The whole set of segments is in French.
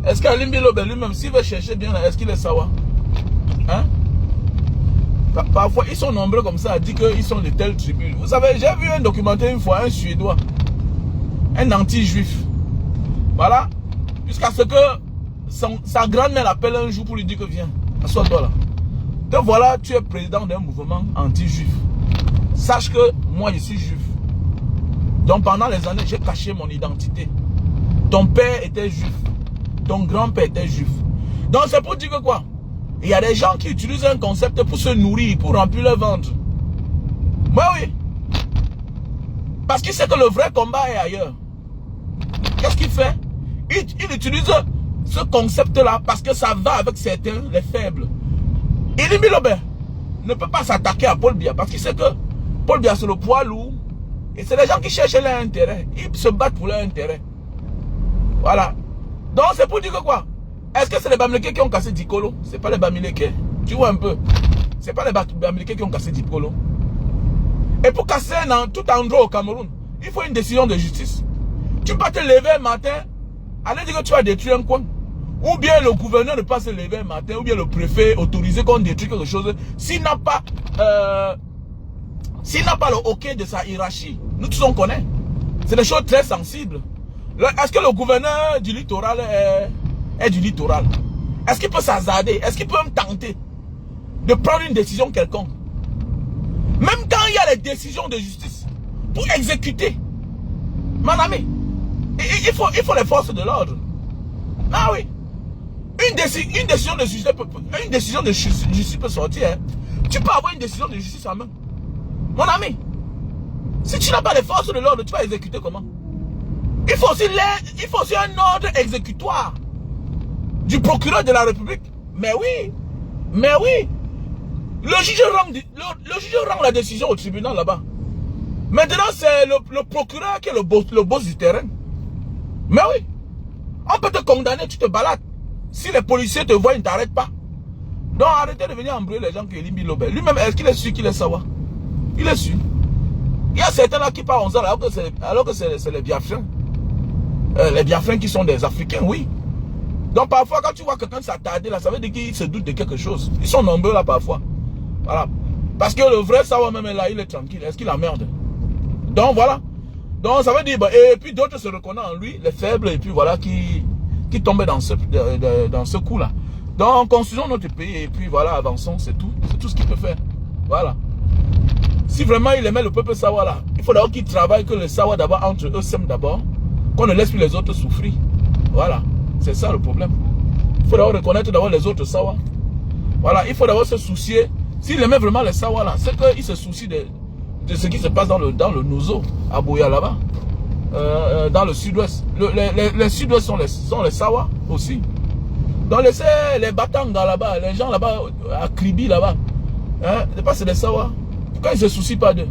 Est-ce qu'Alim Bilobe lui-même, s'il veut chercher bien, est-ce qu'il est sawa? Hein? Parfois, ils sont nombreux comme ça à dire qu'ils sont de telles tribus. Vous savez, j'ai vu un documentaire une fois, un Suédois, un anti-juif. Voilà. Jusqu'à ce que sa grand-mère l'appelle un jour pour lui dire que viens, assois-toi là. Donc voilà, tu es président d'un mouvement anti-juif. Sache que moi, je suis juif. Donc pendant les années, j'ai caché mon identité. Ton père était juif. Ton grand-père était juif. Donc c'est pour dire que quoi? Il y a des gens qui utilisent un concept pour se nourrir, pour remplir leur ventre. Moi oui. Parce qu'il sait que le vrai combat est ailleurs. Qu'est-ce qu'il fait? Il utilise ce concept-là parce que ça va avec certains, les faibles. Elie Bilobe ne peut pas s'attaquer à Paul Biya parce qu'il sait que Paul Biya c'est le poids lourd. Et c'est les gens qui cherchent leur intérêt. Ils se battent pour leur intérêt. Voilà. Donc c'est pour dire que quoi? Est-ce que c'est les Bamileke qui ont cassé Dikolo? C'est pas les Bamileke. Tu vois un peu. C'est pas les Bamileke qui ont cassé Dikolo. Et pour casser tout endroit au Cameroun, il faut une décision de justice. Tu peux pas te lever un matin, aller dire que tu vas détruire un coin. Ou bien le gouverneur ne peut pas se lever un matin, ou bien le préfet autorisé qu'on détruit quelque chose. S'il n'a pas le OK de sa hiérarchie, nous tous on connaît. C'est des choses très sensibles. Est-ce que le gouverneur du littoral est du littoral? Est-ce qu'il peut s'hasarder? Est-ce qu'il peut me tenter de prendre une décision quelconque? Même quand il y a les décisions de justice pour exécuter, mon ami, il faut les forces de l'ordre. Ah oui. Une décision de justice peut sortir. Hein. Tu peux avoir une décision de justice en main. Mon ami, si tu n'as pas les forces de l'ordre, tu vas exécuter comment? Il faut aussi un ordre exécutoire du procureur de la République. Mais oui. Le juge rend la décision au tribunal là-bas. Maintenant, c'est le procureur qui est le boss du terrain. Mais oui. On peut te condamner, tu te balades. Si les policiers te voient, ils ne t'arrêtent pas. Donc arrêtez de venir embrouiller les gens qui Elie Bilobe. Lui-même, est-ce qu'il est sûr qu'il est sawa? Il est sûr. Il y a certains là qui parlent en ça alors que c'est les Biafrins. Les Biafrins qui sont des Africains, oui. Donc parfois quand tu vois quelqu'un s'attarder là, ça veut dire qu'il se doute de quelque chose. Ils sont nombreux là parfois. Voilà. Parce que le vrai sawa même là, il est tranquille. Est-ce qu'il emmerde? Donc voilà. Donc ça veut dire, et puis d'autres se reconnaissent en lui, les faibles, et puis voilà, qui tombaient dans ce coup-là. Donc construisons notre pays, et puis voilà, avançons, c'est tout. C'est tout ce qu'il peut faire. Voilà. Si vraiment il aimait le peuple sawa là, il faut d'abord qu'il travaille, que le sawa d'abord entre eux s'aiment d'abord, qu'on ne laisse plus les autres souffrir. Voilà. C'est ça le problème. Il faut d'abord reconnaître d'abord les autres sawa. Voilà, il faut d'abord se soucier. S'il aimait vraiment les sawa là, c'est qu'il se soucie de ce qui se passe dans le Nozo, à Boya là-bas, dans le sud-ouest. Les sud-ouest sont les sawa aussi. Donc laissez les Batanga là-bas, les gens là-bas, à Kribi là-bas, hein, c'est des sawa. Pourquoi ils ne se soucient pas d'eux?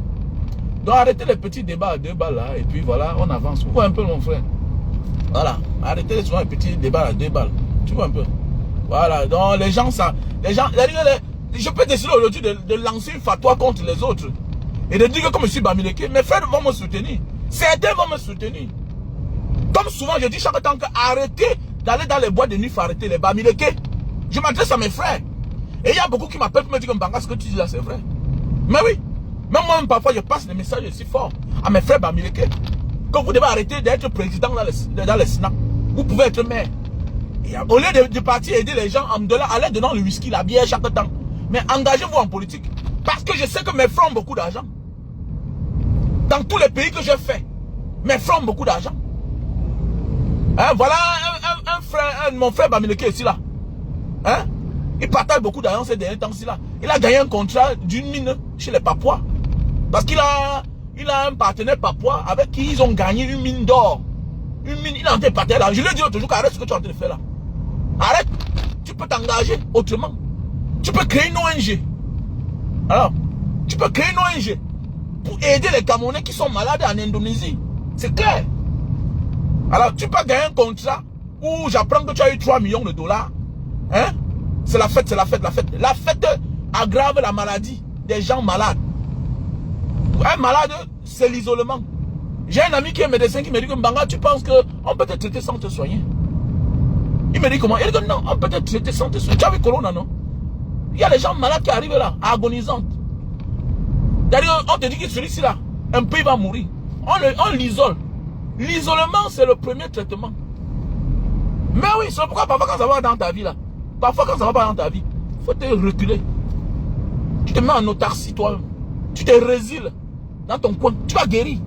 Donc arrêtez les petits débats à 2 balles là, et puis voilà, on avance. Vous voyez un peu mon frère. Voilà, arrêtez souvent les petits débats à 2 balles. Tu vois un peu. Voilà, donc les gens, je peux décider aujourd'hui de lancer une fatwa contre les autres. Et de dire que comme je suis Bamileke, mes frères vont me soutenir. Certains vont me soutenir. Comme souvent je dis chaque temps que arrêtez d'aller dans les boîtes de nuit, il faut arrêter les Bamileke. Je m'adresse à mes frères. Et il y a beaucoup qui m'appellent pour me dire que Mbanga, ce que tu dis là c'est vrai. Mais oui. Même moi parfois je passe des messages aussi forts à mes frères Bamileke. Que vous devez arrêter d'être président dans les snaps. Vous pouvez être maire. Et au lieu de partir aider les gens en dollar, allez donnant le whisky, la bière chaque temps. Mais engagez-vous en politique. Parce que je sais que mes frères ont beaucoup d'argent. Dans tous les pays que j'ai fait, mes frères ont beaucoup d'argent. Hein, voilà mon frère Bamileke ici là. Hein? Il partage beaucoup d'argent ces derniers temps-ci là. Il a gagné un contrat d'une mine chez les Papouas. Parce qu'il a un partenaire Papouas avec qui ils ont gagné une mine d'or. Une mine, il a en train de partager là. Je lui ai dit toujours qu'arrête ce que tu es en train de faire là. Arrête. Tu peux t'engager autrement. Tu peux créer une ONG. Alors, tu peux créer une ONG pour aider les Camerounais qui sont malades en Indonésie. C'est clair. Alors, tu peux gagner un contrat où j'apprends que tu as eu 3 millions de dollars. Hein? C'est la fête, c'est la fête, la fête. La fête aggrave la maladie des gens malades. Un malade, c'est l'isolement. J'ai un ami qui est médecin qui me dit que Mbanga, tu penses qu'on peut te traiter sans te soigner? Il me dit comment? Il dit que non, on peut te traiter sans te soigner. Tu as vu Corona, non? Il y a des gens malades qui arrivent là, agonisantes. D'ailleurs, on te dit que celui-ci là, un peu il va mourir. On l'isole. L'isolement, c'est le premier traitement. Mais oui, c'est pourquoi parfois quand ça va dans ta vie là, parfois quand ça va pas dans ta vie, il faut te reculer. Tu te mets en autarcie toi-même. Tu te résiles dans ton coin. Tu vas guérir.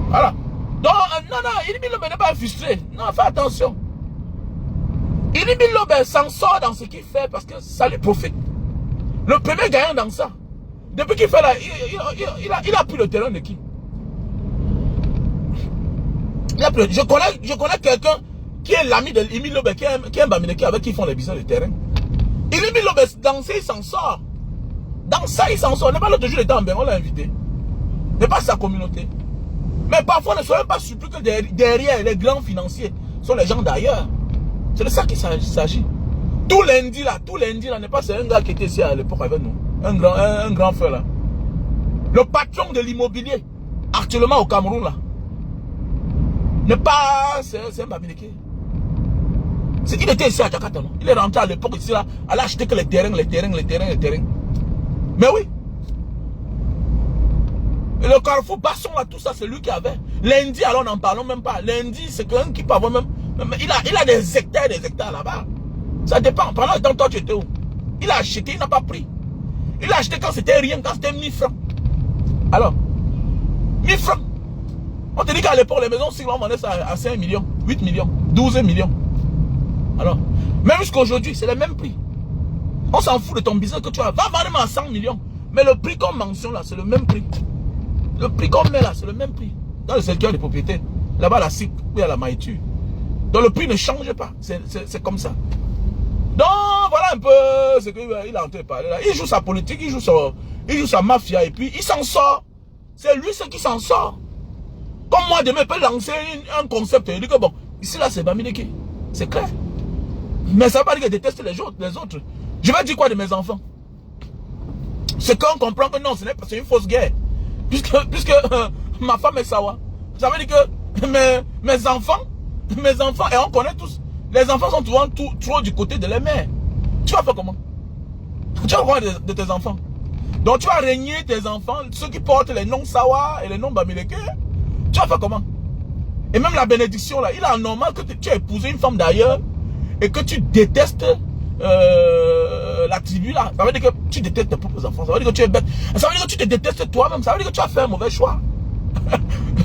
Voilà. Donc, non, Idriss Lobe n'est pas frustré. Non, fais attention. Idriss Lobe s'en sort dans ce qu'il fait parce que ça lui profite. Le premier gagnant dans ça. Depuis qu'il fait là, il a pris le terrain de qui? Je connais quelqu'un qui est l'ami de Idriss Lobe, qui est un Bamileke avec qui ils font les business de terrain. Idriss Lobe, dans ça, il s'en sort. Dans ça, il s'en sort. N'est pas l'autre jour, il était en Bénin, on l'a invité. N'est pas sa communauté. Mais parfois, ne soyez pas surpris que derrière les grands financiers sont les gens d'ailleurs. C'est de ça qu'il s'agit. Tout lundi là, n'est pas c'est un gars qui était ici à l'époque avec nous. Un grand frère là. Le patron de l'immobilier, actuellement au Cameroun là. N'est pas, c'est un Bamileke. Il était ici à Jakarta, non? Il est rentré à l'époque ici là, à acheter que les terrains. Mais oui. Et le Carrefour Basson là, tout ça, c'est lui qui avait. Lundi, alors n'en parlons même pas. Lundi, c'est quelqu'un qui peut avoir même. Il a des hectares là-bas. Ça dépend. Pendant le temps, toi, tu étais où? Il a acheté, il n'a pas pris. Il a acheté quand c'était rien, quand c'était 1000 francs. Alors, 1000 francs. On te dit qu'à l'époque, les maisons, si on vendait ça à 5 millions, 8 millions, 12 millions. Alors, même jusqu'aujourd'hui, c'est le même prix. On s'en fout de ton business que tu as. Va vendre à 100 millions. Mais le prix qu'on mentionne là, c'est le même prix. Le prix qu'on met là, c'est le même prix. Dans le secteur des propriétés. Là-bas, la SIC, il y a la maïture. Donc le prix ne change pas. C'est comme ça. Donc, voilà un peu ce qu'il est en train de parler là. Il joue sa politique, il joue sa mafia et puis il s'en sort. C'est lui ce qui s'en sort. Comme moi, demain, je peux lancer un concept et dire que bon, ici là, c'est Bamileke. C'est clair. Mais ça ne veut pas dire que je déteste les autres. Je vais dire quoi de mes enfants? C'est qu'on comprend que non, ce n'est pas une fausse guerre. Puisque ma femme est Sawa. Ça veut dire que mes enfants, et on connaît tous, les enfants sont souvent trop du côté de la mère. Tu vas faire comment? Tu vas voir de tes enfants. Donc tu vas régner tes enfants, ceux qui portent les noms Sawa et les noms Bamileke. Tu vas faire comment? Et même la bénédiction là, il est normal que tu aies épousé une femme d'ailleurs et que tu détestes la tribu là. Ça veut dire que tu détestes tes propres enfants. Ça veut dire que tu es bête. Ça veut dire que tu te détestes toi-même. Ça veut dire que tu as fait un mauvais choix.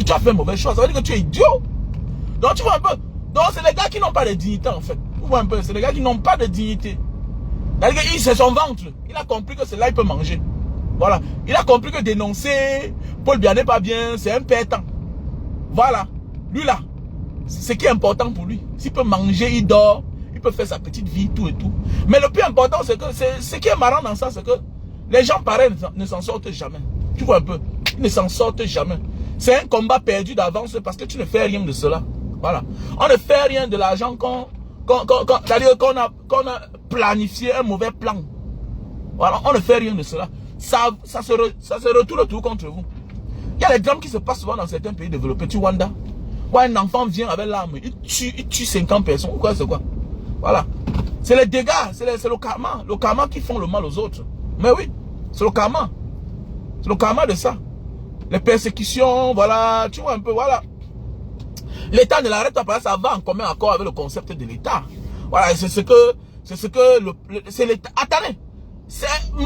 Tu as fait un mauvais choix. Ça veut dire que tu es idiot. Donc tu vois un peu. Donc c'est les gars qui n'ont pas de dignité en fait. Tu vois un peu. C'est les gars qui n'ont pas de dignité. C'est son ventre. Il a compris que c'est là il peut manger. Voilà. Il a compris que dénoncer Paul Biya n'est pas bien. C'est un perdant. Voilà. Lui là. C'est ce qui est important pour lui. S'il peut manger, il dort. Il peut faire sa petite vie, tout et tout. Mais le plus important, c'est que ce qui est marrant dans ça, c'est que les gens pareils ne s'en sortent jamais. Tu vois un peu. Ils ne s'en sortent jamais. C'est un combat perdu d'avance parce que tu ne fais rien de cela. Voilà. On ne fait rien de l'argent c'est-à-dire qu'on a planifié un mauvais plan. Voilà. On ne fait rien de cela. Ça se retourne tout contre vous. Il y a les drames qui se passent souvent dans certains pays développés. Tu Rwanda. Quand un enfant vient avec l'arme, il tue 50 personnes. Quoi, c'est quoi? Voilà. C'est les dégâts, c'est le karma. Le karma qui font le mal aux autres. Mais oui, c'est le karma. C'est le karma de ça. Les persécutions, voilà, tu vois un peu, voilà. L'État ne l'arrête pas, ça va en commun accord avec le concept de l'État. Voilà, c'est l'État. Attendez. On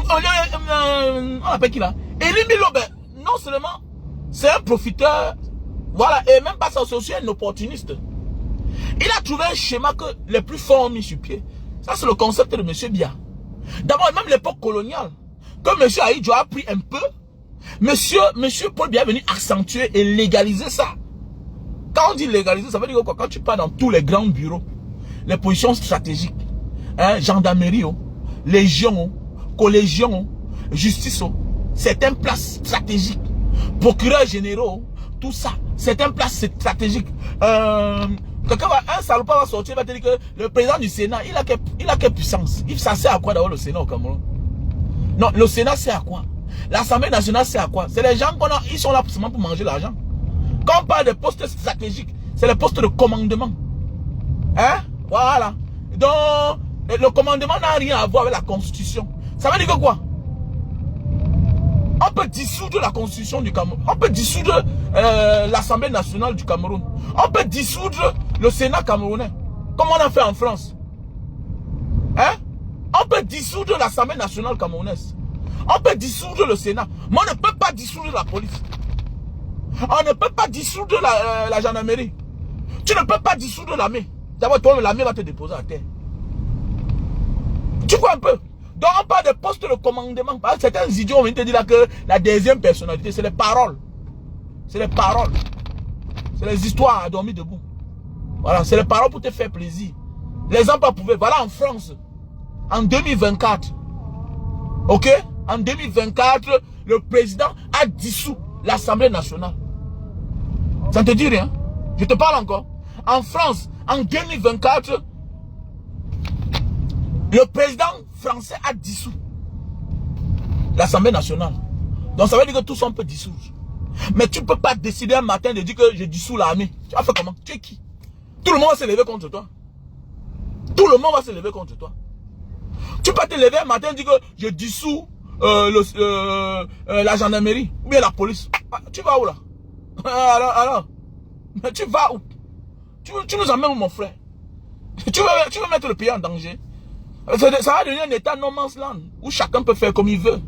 appelle qui là? Idriss Lobe, non seulement, c'est un profiteur, voilà, et même pas ça, c'est aussi un opportuniste. Il a trouvé un schéma que les plus forts ont mis sur pied. Ça, c'est le concept de M. Biya. D'abord, même l'époque coloniale, que M. Ahidjo a pris un peu, monsieur Paul Biya est venu accentuer et légaliser ça. Quand on dit légaliser, ça veut dire quoi? Quand tu pars dans tous les grands bureaux, les positions stratégiques, hein, gendarmerie, légion, collégion, justice, certaines places stratégiques, procureurs généraux, tout ça, certaines places stratégiques. Un salopard va sortir, il va te dire que le président du Sénat, il a quelle puissance? Ça sert à quoi d'avoir le Sénat au Cameroun? Non, le Sénat sert à quoi? L'Assemblée nationale sert à quoi? C'est les gens ils sont là seulement pour manger l'argent. Quand on parle de postes stratégiques, c'est les postes de commandement. Hein? Voilà. Donc, le commandement n'a rien à voir avec la constitution. Ça veut dire que quoi? On peut dissoudre la constitution du Cameroun. On peut dissoudre l'Assemblée nationale du Cameroun. On peut dissoudre le Sénat camerounais. Comme on a fait en France. Hein? On peut dissoudre l'Assemblée nationale camerounaise. On peut dissoudre le Sénat. Mais on ne peut pas dissoudre la police. On ne peut pas dissoudre la gendarmerie. Tu ne peux pas dissoudre l'armée. D'abord, toi, l'armée va te déposer à terre. Tu vois un peu? Donc, on parle des postes de commandement. Certains idiots vont te dire là que la deuxième personnalité, c'est les paroles. C'est les paroles. C'est les histoires à dormir debout. Voilà, c'est les paroles pour te faire plaisir. Les gens pas pouvaient. Voilà, en France, en 2024, ok? En 2024, le président a dissous l'Assemblée nationale. Ça ne te dit rien? Je te parle encore. En France, en 2024, le président français a dissous l'Assemblée nationale. Donc ça veut dire que tous on peut dissoudre. Mais tu ne peux pas décider un matin de dire que je dissous l'armée. Tu as fait comment? Tu es qui? Tout le monde va se lever contre toi. Tout le monde va se lever contre toi. Tu peux te lever un matin et dire que je dissous la gendarmerie ou bien la police. Tu vas où là? Alors, mais tu vas où? Tu nous emmènes où, mon frère? Tu veux mettre le pays en danger? Ça va devenir un état no man's land où chacun peut faire comme il veut.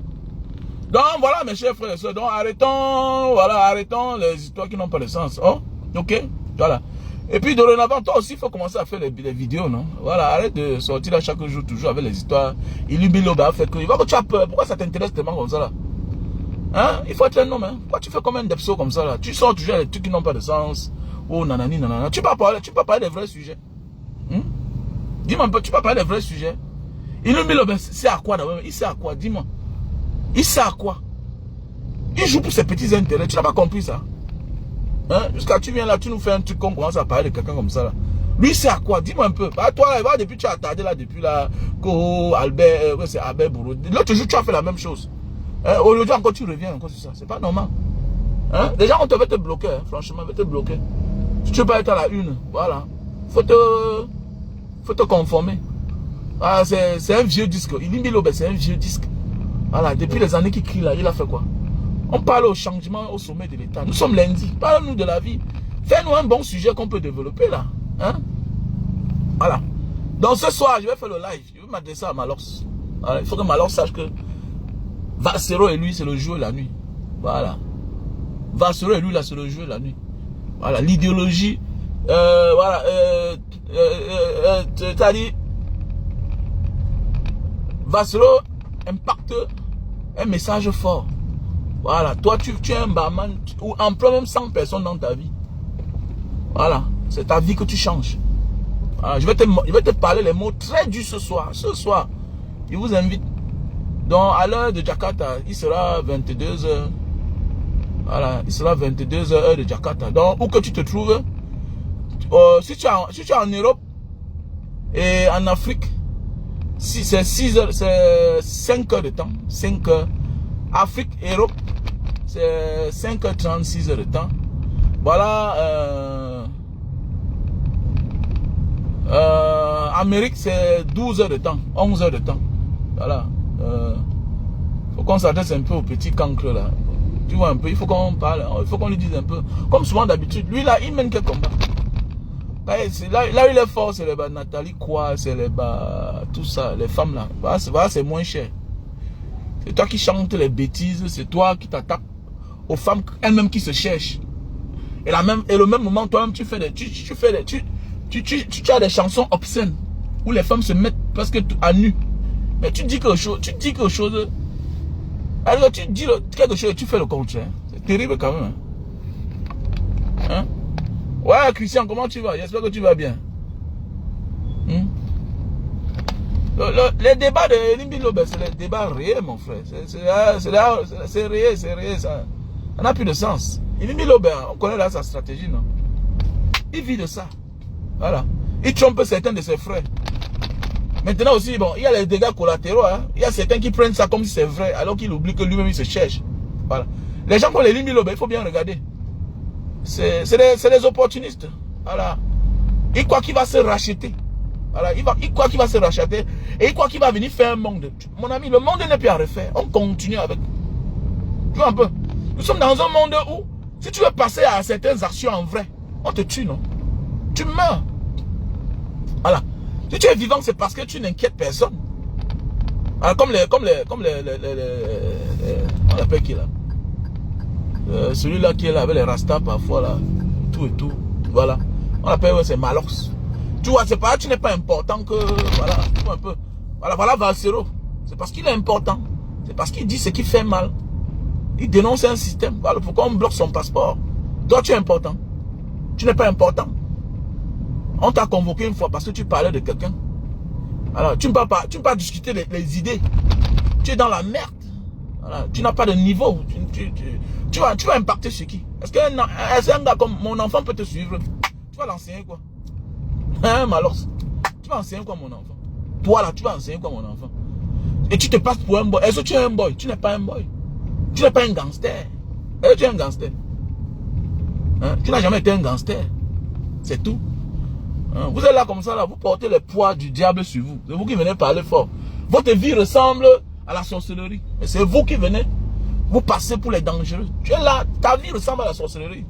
Donc voilà mes chers frères et sœurs, donc arrêtons les histoires qui n'ont pas de sens. Oh, ok, voilà. Et puis dorénavant, toi aussi il faut commencer à faire les vidéos, non? Voilà, arrête de sortir là chaque jour toujours avec les histoires. Illumiloba fait que, il va que tu as peur. Pourquoi ça t'intéresse tellement comme ça là? Hein? Il faut être un homme, hein? Pourquoi tu fais comme un depso comme ça là? Tu sors toujours les trucs qui n'ont pas de sens. Oh nanani nanana. Tu peux parler des vrais sujets. Dis-moi un peu, tu peux parler des vrais sujets. Illumiloba, c'est à quoi d'abord? Il sait à quoi? Dis-moi. Il sait à quoi? Il joue pour ses petits intérêts. Tu n'as pas compris ça? Hein? Jusqu'à tu viens là, tu nous fais un truc qu'on commence à parler de quelqu'un comme ça là. Lui, c'est à quoi? Dis-moi un peu. Bah, toi, là, depuis tu as attardé là, depuis là, Albert, c'est Albert Bourreau. L'autre jour, tu as fait la même chose. Hein? Aujourd'hui encore, tu reviens encore sur ça. C'est pas normal. Hein? Déjà, on va te bloquer, hein? Franchement, on va te bloquer. Si tu veux pas être à la une, voilà. Faut te conformer. Ah, c'est un vieux disque. Illumiloba, c'est un vieux disque. Voilà, depuis les années qu'il crie là, il a fait quoi? On parle au changement au sommet de l'État. Nous sommes lundi. Parle-nous de la vie. Fais-nous un bon sujet qu'on peut développer là. Hein? Voilà. Donc ce soir, je vais faire le live. Je vais m'adresser à Malox. Voilà. Il faut que Malox sache que Vassero et lui, c'est le jour et la nuit. Voilà. Vassero et lui, là, c'est le jour et la nuit. Voilà. L'idéologie. Voilà. C'est-à-dire, Vassero impacte un message fort. Voilà, toi tu es un barman ou emploie même 100 personnes dans ta vie. Voilà, c'est ta vie que tu changes. Voilà, je vais te parler les mots très durs ce soir. Ce soir, je vous invite. Donc à l'heure de Jakarta, il sera 22 h. Voilà, il sera 22 h heure de Jakarta. Donc où que tu te trouves, si tu es en Europe et en Afrique, si c'est 6 heures, c'est 5 heures de temps. 5 heures. Afrique, Europe, c'est 5h30, 6 heures de temps. Voilà. Amérique, c'est 12 heures de temps, 11 heures de temps. Voilà. Faut qu'on s'adresse un peu au petit cancre là. Tu vois un peu, il faut qu'on parle, il faut qu'on lui dise un peu. Comme souvent d'habitude, lui là, il mène quel combat? Là où il est fort, c'est les Nathalie quoi, c'est les tout ça, les femmes là. Voilà, c'est moins cher. C'est toi qui chantes les bêtises, c'est toi qui t'attaques aux femmes elles-mêmes qui se cherchent. Et le même moment, toi-même, tu as des chansons obscènes où les femmes se mettent presque à nu. Mais tu dis quelque chose, alors tu dis quelque chose et tu fais le contraire. C'est terrible quand même. Hein? Ouais, Christian, comment tu vas? J'espère que tu vas bien. Les débats de Illumiloba, c'est les débats réels, mon frère. C'est réel, ça. Ça n'a plus de sens. Illumiloba, on connaît là sa stratégie, non? Il vit de ça. Voilà. Il trompe certains de ses frères. Maintenant aussi, bon, il y a les dégâts collatéraux. Hein. Il y a certains qui prennent ça comme si c'est vrai, alors qu'il oublie que lui-même, il se cherche. Voilà. Les gens comme Illumiloba, il faut bien regarder. C'est des opportunistes. Voilà. Il croit qu'il va se racheter. Voilà, il croit qu'il va se racheter. Et il croit qu'il va venir faire un monde. Mon ami, le monde n'est plus à refaire. On continue avec. Tu vois un peu. Nous sommes dans un monde où, si tu veux passer à certaines actions en vrai, on te tue, non? Tu meurs. Voilà. Si tu es vivant, c'est parce que tu n'inquiètes personne. Alors, on appelle qui là? Celui-là qui est là avec les rastas parfois là. Tout et tout. Voilà. On appelle, ouais, c'est Malox. Tu vois, c'est pas, tu n'es pas important que, voilà, tu vois un peu. Voilà Valsero. C'est parce qu'il est important. C'est parce qu'il dit ce qui fait mal. Il dénonce un système. Voilà pourquoi on bloque son passeport. Toi, tu es important. Tu n'es pas important. On t'a convoqué une fois parce que tu parlais de quelqu'un. Alors, tu ne peux pas discuter les idées. Tu es dans la merde. Voilà. Tu n'as pas de niveau. Tu vas impacter sur qui? Est-ce qu'un gars comme mon enfant peut te suivre? Tu vas l'enseigner quoi? Hein, Malos? Tu vas enseigner quoi mon enfant? Toi là, tu vas enseigner quoi mon enfant? Et tu te passes pour un boy. Est-ce que tu es un boy? Tu n'es pas un boy. Tu n'es pas un gangster. Est-ce que tu es un gangster? Hein? Tu n'as jamais été un gangster. C'est tout. Hein? Vous êtes là comme ça, là, vous portez le poids du diable sur vous. C'est vous qui venez parler fort. Votre vie ressemble à la sorcellerie. Et c'est vous qui venez vous passer pour les dangereux. Tu es là, ta vie ressemble à la sorcellerie.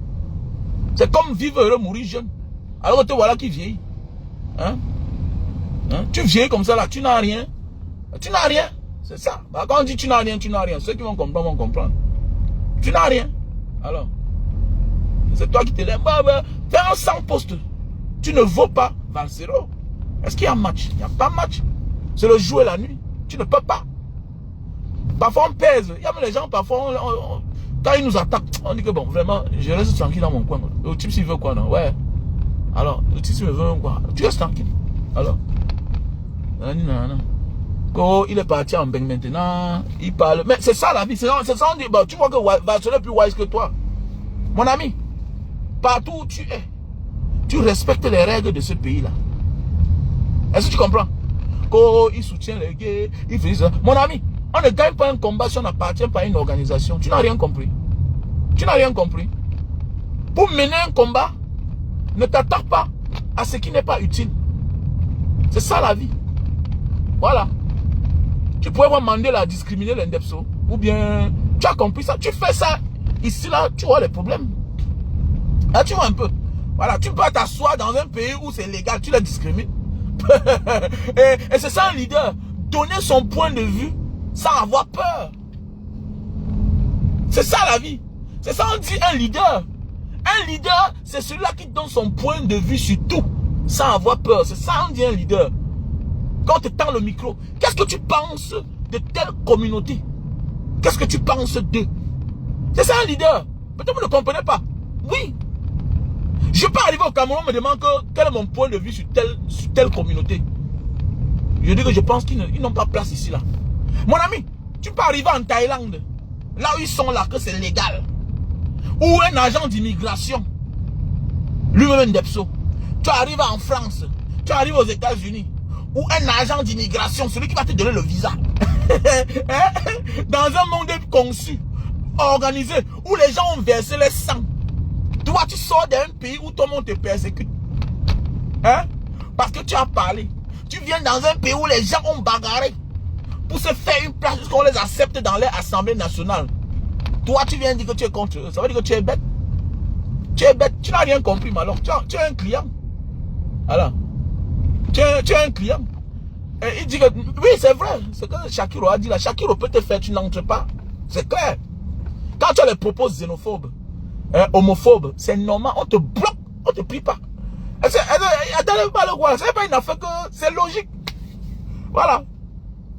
C'est comme vivre heureux, mourir jeune. Alors que te voilà qui vieillit. Hein? Hein? Tu vieillis comme ça là, tu n'as rien. Tu n'as rien. C'est ça. Bah, quand on dit tu n'as rien, tu n'as rien. Ceux qui vont comprendre. Tu n'as rien. Alors, c'est toi qui te lèves. Fais un 100 postes. Tu ne vaux pas Valsero. Est-ce qu'il y a un match? Il n'y a pas de match. C'est le jour et la nuit. Tu ne peux pas. Parfois on pèse. Il y a même les gens, parfois, quand ils nous attaquent, on dit que bon, vraiment, je reste tranquille dans mon coin. Le type s'il veut quoi, non? Ouais. Alors, le type s'il veut quoi? Tu restes tranquille. Alors. Quand il est parti en bain maintenant, il parle. Mais c'est ça la vie. C'est ça on dit. Bah, tu vois que Valsero est plus wise que toi. Mon ami, partout où tu es, tu respectes les règles de ce pays-là. Est-ce que tu comprends? Quand il soutient les gays, il fait ça. Mon ami, on ne gagne pas un combat si on n'appartient pas à une organisation. Tu n'as rien compris. Tu n'as rien compris. Pour mener un combat, ne t'attaque pas à ce qui n'est pas utile. C'est ça la vie. Voilà. Tu pourrais voir Mandela discriminer l'Indepso. Ou bien, tu as compris ça. Tu fais ça. Ici, là, tu vois les problèmes. Là, tu vois un peu. Voilà, tu peux pas t'asseoir dans un pays où c'est légal. Tu les discrimines. et c'est ça un leader. Donner son point de vue sans avoir peur. C'est ça la vie. C'est ça on dit un leader. Un leader, c'est celui-là qui donne son point de vue sur tout sans avoir peur. C'est ça on dit un leader. Quand on te tend le micro, qu'est-ce que tu penses de telle communauté? Qu'est-ce que tu penses d'eux? C'est ça un leader. Peut-être vous ne comprenez pas. Oui. Je peux arriver au Cameroun, on me demande quel est mon point de vue sur telle communauté. Je dis que je pense qu'ils n'ont pas place ici là. Mon ami, tu peux arriver en Thaïlande, là où ils sont là, que c'est légal. Ou un agent d'immigration, lui-même Depso. Tu arrives en France, tu arrives aux États-Unis, ou un agent d'immigration, celui qui va te donner le visa. Dans un monde conçu, organisé, où les gens ont versé les sangs. Toi, tu sors d'un pays où tout le monde te persécute. Hein? Parce que tu as parlé. Tu viens dans un pays où les gens ont bagarré pour se faire une place, jusqu'à qu'on les accepte dans leur assemblée nationale. Toi, tu viens dire que tu es contre eux. Ça veut dire que tu es bête. Tu es bête. Tu n'as rien compris, malheur. Tu es un client. Alors, tu es un client. Et il dit que, oui, c'est vrai. C'est que Shakiro a dit là. Shakiro peut te faire, tu n'entres pas. C'est clair. Quand tu as les propos xénophobes, homophobes, c'est normal. On te bloque. On ne te prie pas. Attendez pas le quoi. C'est pas une affaire que c'est logique. Voilà.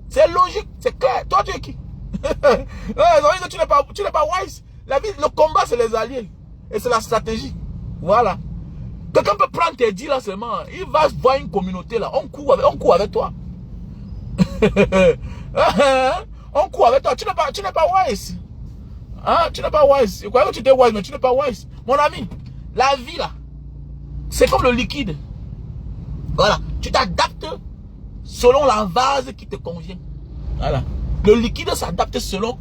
C'est logique. C'est clair. Toi, tu es qui? Tu n'es pas wise. La vie, le combat, c'est les alliés. Et c'est la stratégie. Voilà. Quelqu'un peut prendre tes dits là seulement. Il va voir une communauté là. On court avec toi. On court avec toi. Tu n'es pas wise. Hein? Tu n'es pas wise. Je croyais que tu étais wise, mais tu n'es pas wise. Mon ami, la vie là, c'est comme le liquide. Voilà. Tu t'adaptes selon la vase qui te convient. Voilà. Le liquide s'adapte selon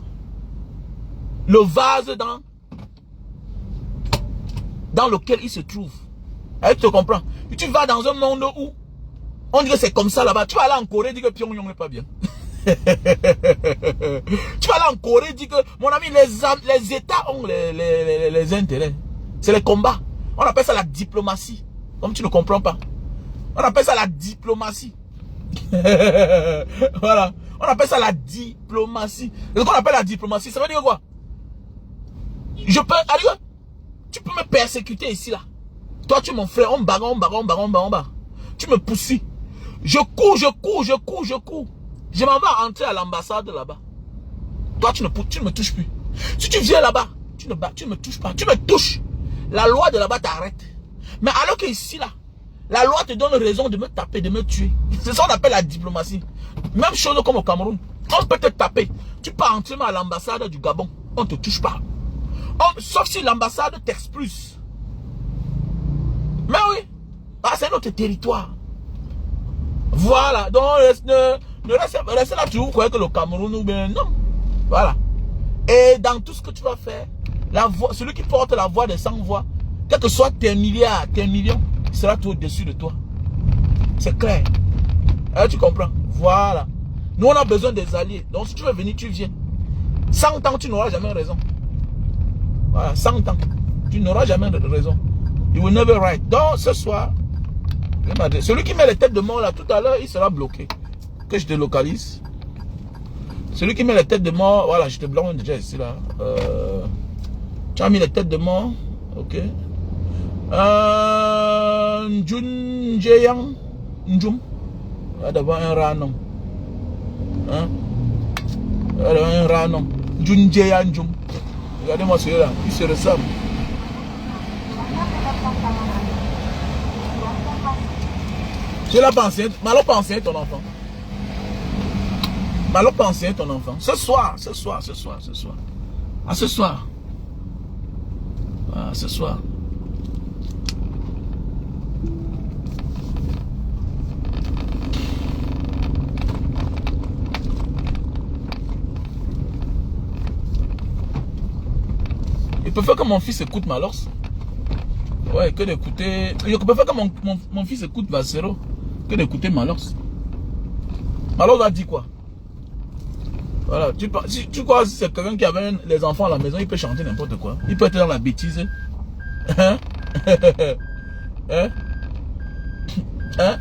le vase dans lequel il se trouve. Tu te comprends? Tu vas dans un monde où on dit que c'est comme ça là-bas. Tu vas aller en Corée, dire que Pyongyang n'est pas bien. Tu vas aller en Corée, dire que, mon ami, les États ont les intérêts. C'est les combats. On appelle ça la diplomatie. Comme tu ne comprends pas. On appelle ça la diplomatie. Voilà. On appelle ça la diplomatie. Et ce qu'on appelle la diplomatie, ça veut dire quoi? Tu peux me persécuter ici, là. Toi, tu es mon frère. On bagarre. Tu me pousses. Je cours. Je m'en vais entrer à l'ambassade là-bas. Toi, tu ne me touches plus. Si tu viens là-bas, tu ne me touches pas. Tu me touches. La loi de là-bas t'arrête. Mais alors que ici, là, la loi te donne raison de me taper, de me tuer. C'est ça qu'on appelle la diplomatie. Même chose comme au Cameroun. On peut te taper. Tu pars entrer à l'ambassade du Gabon. On ne te touche pas. Sauf si l'ambassade t'expulse. Mais oui. C'est notre territoire. Voilà. Donc, restez là, tu vous croyez que le Cameroun ou bien non. Voilà. Et dans tout ce que tu vas faire, celui qui porte la voix des 100 voix, quel que soit tes milliards, tes millions, il sera tout au-dessus de toi. C'est clair. Alors, tu comprends? Voilà. Nous, on a besoin des alliés. Donc, si tu veux venir, tu viens. 100 ans, tu n'auras jamais raison. Voilà, 100 ans. Tu n'auras jamais raison. You will never right. Donc, ce soir, celui qui met les têtes de mort là, tout à l'heure, il sera bloqué. Que je te localise. Celui qui met les têtes de mort, voilà, je te bloque déjà ici là. Tu as mis les têtes de mort. Ok. Njun Jeyang Njum. Il y a d'abord un ranon. Hein? Il y a d'abord un ranon. Njun Jeyang Njum. Regardez-moi celui-là. Il se ressemble. Je l'ai pas enseigné. Malo pas enseigné ton enfant. Malo pas enseigné ton enfant. Ce soir. Ah, ce soir. Ah, ce soir. Il peut faire que mon fils écoute Malors. Ouais, que d'écouter. Il peut faire que mon fils écoute Valsero. Que d'écouter Malors. Malors a dit quoi? Voilà, tu crois que c'est quelqu'un qui avait les enfants à la maison, il peut chanter n'importe quoi. Il peut être dans la bêtise. Hein? Hein?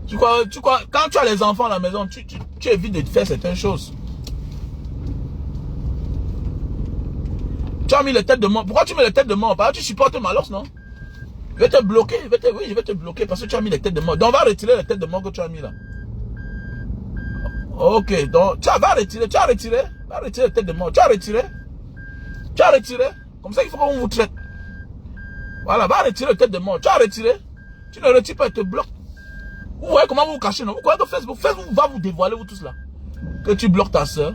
Tu crois, quand tu as les enfants à la maison, tu évites de faire certaines choses. Tu as mis les têtes de mort. Pourquoi tu mets les têtes de mort? Parce que tu supportes Malors, non? Je vais te bloquer. Oui, je vais te bloquer parce que tu as mis les têtes de mort. Donc, on va retirer les têtes de mort que tu as mis là. Ok, donc, tu as retiré. Va retirer les têtes de mort. Tu as retiré. Comme ça, il faut qu'on vous traite. Voilà, va retirer les têtes de mort. Tu as retiré. Tu ne retires pas, il te bloque. Vous voyez comment vous vous cachez, non? Vous croyez que Facebook va vous dévoiler, vous tous là. Que tu bloques ta soeur.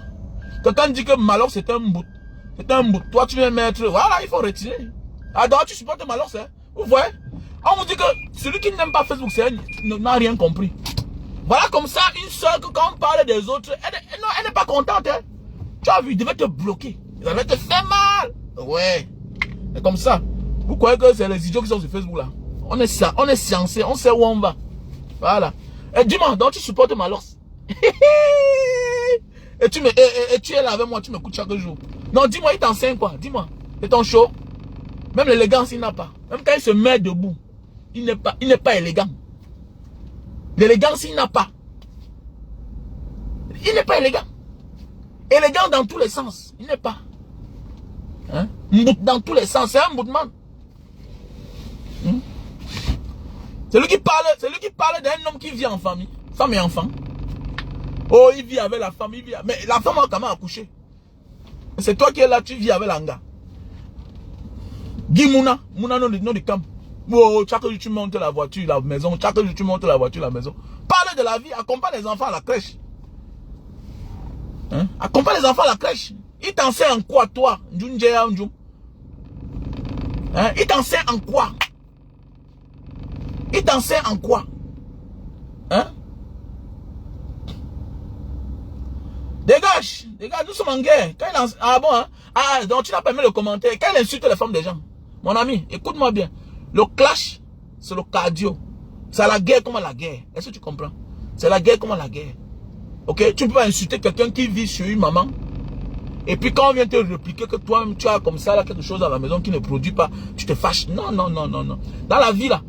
Quelqu'un dit que Malors c'est un bout. C'est un bout. Toi, tu viens mettre. Voilà, il faut retirer. Ah, donc tu supportes Malors, hein? Vous voyez? On vous dit que celui qui n'aime pas Facebook, n'a rien compris. Voilà comme ça, une soeur que quand on parle des autres, elle n'est pas contente. Hein? Tu as vu, il devait te bloquer. Il devait te faire mal. Ouais. C'est comme ça. Vous croyez que c'est les idiots qui sont sur Facebook là? On est sciencés, on sait où on va. Voilà. Et dis-moi, donc tu supportes Malors. Et tu es là avec moi, tu m'écoutes chaque jour. Non, dis-moi, il t'enseigne quoi? Dis-moi. C'est ton show. Même l'élégance, il n'a pas. Même quand il se met debout, il n'est pas élégant. L'élégance, il n'a pas. Il n'est pas élégant. Élégant dans tous les sens. Il n'est pas. Hein? Dans tous les sens. C'est un mouvement. C'est lui qui parle d'un homme qui vit en famille. Femme et enfant. Oh, il vit avec la femme. Mais la femme a quand même accouché. C'est toi qui es là, tu vis avec l'anga. Guy Mouna non du camp. Oh, chaque jour tu montes la voiture, la maison. Chaque jour tu montes la voiture, la maison. Parle de la vie, accompagne les enfants à la crèche. Hein? Accompagne les enfants à la crèche. Il t'enseigne en quoi, toi? Hein? Il t'enseigne en quoi? Il t'enseigne en quoi? Hein? Dégage, nous sommes en guerre. Quand ah bon, hein? Ah, donc tu n'as pas aimé le commentaire. Quand il insulte les femmes des gens. Mon ami, écoute-moi bien. Le clash, c'est le cardio. C'est la guerre comme la guerre. Est-ce que tu comprends? C'est la guerre comme la guerre. Ok? Tu ne peux pas insulter quelqu'un qui vit sur une maman. Et puis quand on vient te répliquer que toi-même tu as comme ça là, quelque chose à la maison qui ne produit pas, tu te fâches. Non, non, non, non, non. Dans la vie là,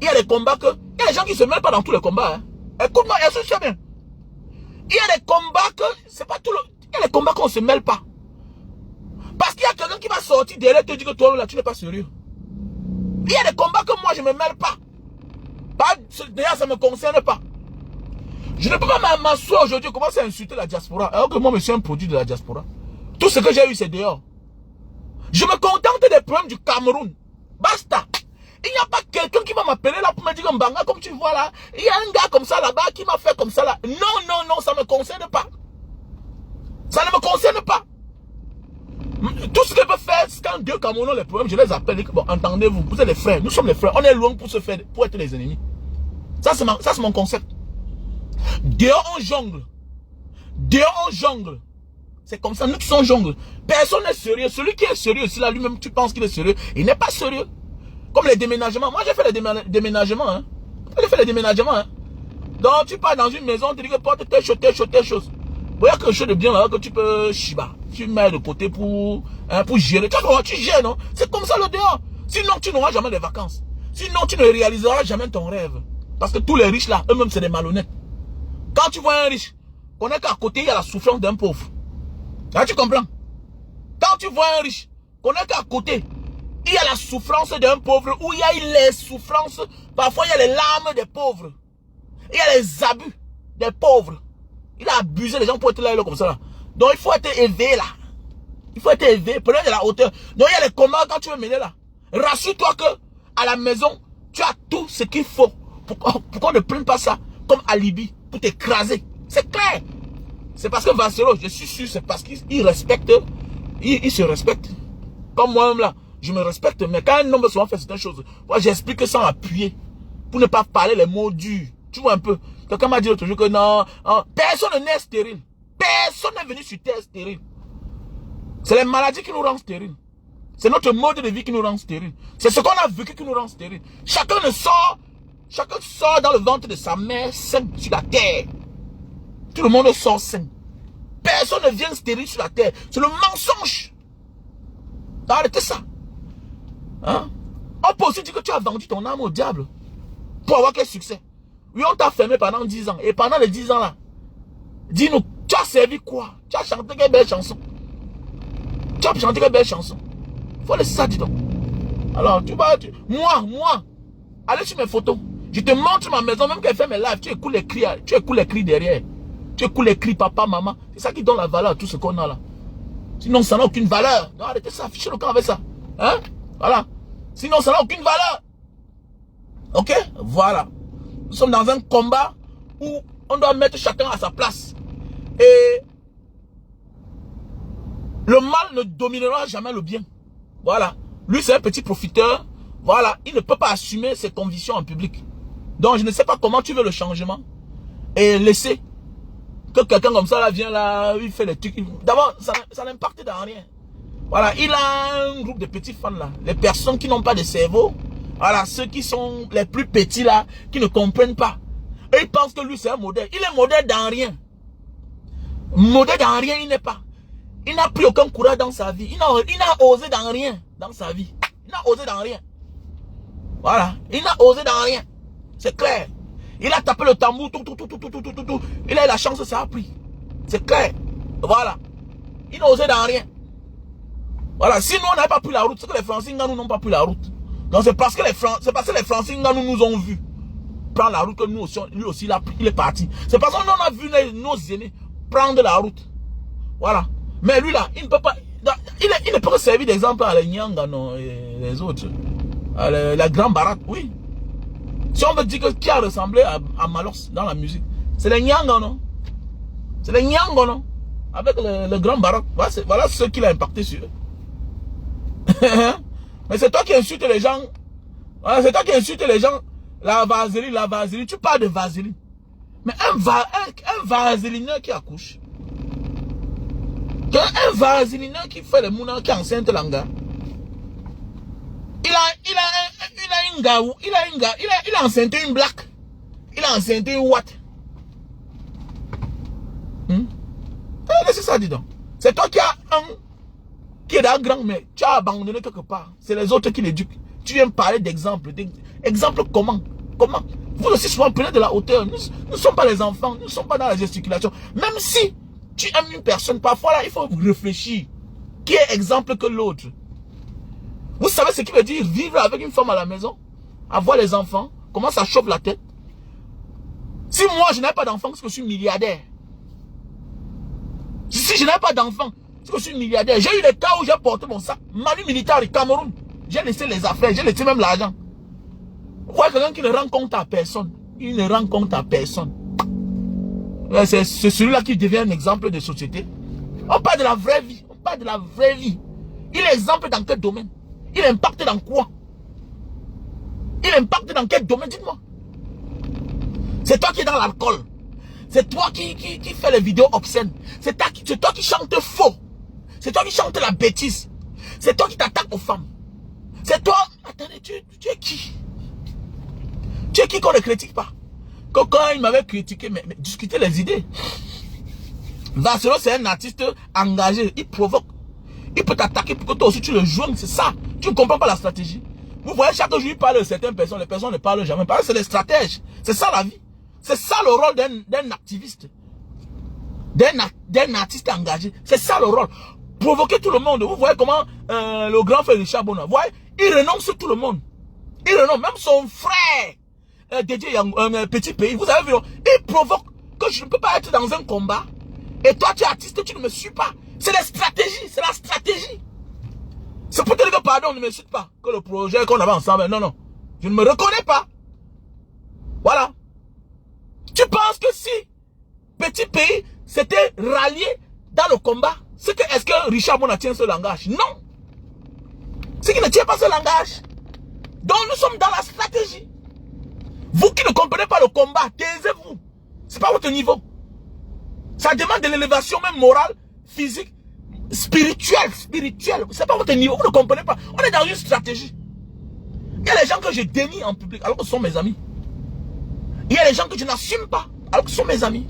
il y a des combats que... Il y a des gens qui ne se mêlent pas dans tous les combats. Hein. Écoute-moi, est-ce que tu sais bien? Il y a des combats que... C'est pas tout le... Il y a des combats qu'on ne se mêle pas. Parce qu'il y a quelqu'un qui va sortir derrière et te dire que toi là, tu n'es pas sérieux. Il y a des combats que moi je ne me mêle pas. D'ailleurs, ça ne me concerne pas. Je ne peux pas m'asseoir aujourd'hui et commencer à insulter la diaspora. Alors que moi, je suis un produit de la diaspora. Tout ce que j'ai eu, c'est dehors. Je me contente des problèmes du Cameroun. Basta. Il n'y a pas quelqu'un qui va m'appeler là pour me dire Mbanga, comme tu vois là. Il y a un gars comme ça là-bas qui m'a fait comme ça là. Non, non, non, ça ne me concerne pas. Ça ne me concerne pas. Tout ce que je peux faire, c'est quand deux Camerounais ont les problèmes, je les appelle. Bon, entendez-vous, vous êtes les frères. Nous sommes les frères. On est loin pour se faire, pour être les ennemis. Ça, c'est mon concept. Dehors, on jongle. Dehors, on jongle. C'est comme ça, nous qui sommes jongle. Personne n'est sérieux. Celui qui est sérieux aussi, là, lui-même, tu penses qu'il est sérieux. Il n'est pas sérieux. Comme les déménagements. Moi, j'ai fait les déménagements. Hein. J'ai fait les déménagements. Hein. Donc, tu pars dans une maison, tu dis que porte telle chose, telle chose, telle chose. Il y a quelque chose de bien là que tu peux, tu mets de côté pour gérer. Tu gères, non? C'est comme ça le dehors. Sinon, tu n'auras jamais de vacances. Sinon, tu ne réaliseras jamais ton rêve. Parce que tous les riches là, eux-mêmes, c'est des malhonnêtes. Quand tu vois un riche, connais qu'à côté, il y a la souffrance d'un pauvre. Là, tu comprends? Quand tu vois un riche, connais qu'à côté, il y a la souffrance d'un pauvre, où il y a les souffrances, parfois il y a les larmes des pauvres. Il y a les abus des pauvres. Il a abusé les gens pour être là comme ça. Là. Donc il faut être élevé là. Il faut être élevé, prenez de la hauteur. Donc il y a les combats quand tu veux mener là. Rassure-toi que à la maison, tu as tout ce qu'il faut pour qu'on ne prenne pas ça comme alibi pour t'écraser. C'est clair. C'est parce que Vassero, je suis sûr, c'est parce qu'il respecte, il se respecte. Comme moi-même là, je me respecte, mais quand un homme souvent fait certaines choses, moi j'explique sans appuyer, pour ne pas parler les mots durs. Tu vois un peu. Quelqu'un m'a dit l'autre jour que non, personne n'est stérile. Personne n'est venu sur terre stérile. C'est les maladies qui nous rendent stériles. C'est notre mode de vie qui nous rend stériles. C'est ce qu'on a vécu qui nous rend stériles. Chacun sort dans le ventre de sa mère sain sur la terre. Tout le monde sort sain. Personne ne vient stérile sur la terre. C'est le mensonge. Arrêtez ça. Hein? On peut aussi dire que tu as vendu ton âme au diable pour avoir quel succès. Oui, on t'a fermé pendant 10 ans. Et pendant les 10 ans là, dis-nous, tu as servi quoi? Tu as chanté quelle belle chanson? Tu as chanté quelle belle chanson? Faut laisser ça, dis donc. Alors, tu vas... Moi, allez sur mes photos. Je te montre ma maison, même qu'elle fait mes lives. Tu écoutes les cris derrière. Tu écoutes les cris papa, maman. C'est ça qui donne la valeur à tout ce qu'on a là. Sinon, ça n'a aucune valeur. Non, arrêtez ça, fichez le camp avec ça. Hein? Voilà. Sinon, ça n'a aucune valeur. Ok? Voilà. Nous sommes dans un combat où on doit mettre chacun à sa place. Et le mal ne dominera jamais le bien. Voilà. Lui, c'est un petit profiteur. Voilà. Il ne peut pas assumer ses convictions en public. Donc, je ne sais pas comment tu veux le changement. Et laisser que quelqu'un comme ça là vient là, il fait les trucs. D'abord, ça n'impacte dans rien. Voilà. Il a un groupe de petits fans là. Les personnes qui n'ont pas de cerveau. Voilà. Ceux qui sont les plus petits là, qui ne comprennent pas. Et ils pensent que lui, c'est un modèle. Il est modèle dans rien. Modèle dans rien, il n'est pas. Il n'a pris aucun courage dans sa vie. Il n'a osé dans rien dans sa vie. Il n'a osé dans rien. Voilà. Il n'a osé dans rien. C'est clair. Il a tapé le tambour, tout. Il a eu la chance, ça a pris. C'est clair. Voilà. Il n'a osé dans rien. Voilà. Si nous, on n'avait pas pris la route, c'est que les Français nous n'ont pas pris la route. Donc c'est parce que les Français nous ont vus prendre la route que nous aussi, lui aussi, il est parti. C'est parce qu'on a vu nos aînés prendre la route. Voilà. Mais lui là, il ne peut pas. Il ne peut pas servir d'exemple à les Nyanga, non, et les autres. À la grande baraque, oui. Si on veut dire que qui a ressemblé à Malos dans la musique, c'est les Nyanga, non? C'est les Nyanga, non? Avec le grand baraque. Voilà ce qui l'a impacté sur eux. Mais c'est toi qui insultes les gens. Voilà, c'est toi qui insultes les gens. La vaseline. Tu parles de vaseline. Mais un vaselineur qui accouche. Un vaselineur qui fait le mouna, qui est enceinte l'anga. Il a un gars, il a enceinté une black. Il a enceinté une what? C'est ça, dis donc. C'est toi qui as un qui est d'un grand, mais tu as abandonné quelque part. C'est les autres qui l'éduquent. Tu viens me parler d'exemples. Exemple comment? Comment? Vous aussi souvent prenez de la hauteur. Nous ne sommes pas les enfants. Nous ne sommes pas dans la gesticulation. Même si tu aimes une personne, parfois là, il faut réfléchir. Qui est exemple que l'autre? Vous savez ce qui veut dire vivre avec une femme à la maison? Avoir les enfants? Comment ça chauffe la tête? Si moi je n'avais pas d'enfant, c'est que je suis milliardaire. Si je n'avais pas d'enfant, c'est que je suis milliardaire. J'ai eu des cas où j'ai porté mon sac. Manu militaire du Cameroun. J'ai laissé les affaires, j'ai laissé même l'argent. Vous voyez quelqu'un qui ne rend compte à personne. Il ne rend compte à personne. C'est celui-là qui devient un exemple de société. On parle de la vraie vie. On parle de la vraie vie. Il est exemple dans quel domaine? Il impacte dans quoi? Il impacte dans quel domaine? Dites-moi. C'est toi qui es dans l'alcool. C'est toi qui fais les vidéos obscènes. C'est toi qui chante faux. C'est toi qui chante la bêtise. C'est toi qui t'attaques aux femmes. C'est toi. Attendez, tu es qui? Tu es qui qu'on ne critique pas? Quand il m'avait critiqué, mais discuter les idées. Vassero, c'est un artiste engagé. Il provoque. Il peut t'attaquer pour que toi aussi tu le joignes. C'est ça. Tu ne comprends pas la stratégie. Vous voyez, chaque jour, il parle de certaines personnes. Les personnes ne parlent jamais. Parce que c'est des stratèges. C'est ça la vie. C'est ça le rôle d'un activiste. D'un artiste engagé. C'est ça le rôle. Provoquer tout le monde. Vous voyez comment le grand frère Richard Bona, vous voyez, il renonce sur tout le monde. Il renonce. Même son frère, Dédié un petit pays. Vous avez vu, il provoque que je ne peux pas être dans un combat. Et toi, tu es artiste, tu ne me suis pas. C'est la stratégie. C'est la stratégie. C'est pour te dire que pardon, ne me suis pas. Que le projet qu'on avait ensemble, non, non. Je ne me reconnais pas. Voilà. Tu penses que si petit pays s'était rallié dans le combat, est-ce que Richard Bona tient ce langage? Non. C'est qu'il ne tient pas ce langage. Donc nous sommes dans la stratégie. Vous qui ne comprenez pas le combat, taisez-vous. C'est pas votre niveau. Ça demande de l'élévation même morale, physique, spirituelle. C'est pas votre niveau, vous ne comprenez pas. On est dans une stratégie. Il y a les gens que je dénie en public alors que ce sont mes amis. Il y a les gens que je n'assume pas alors que ce sont mes amis.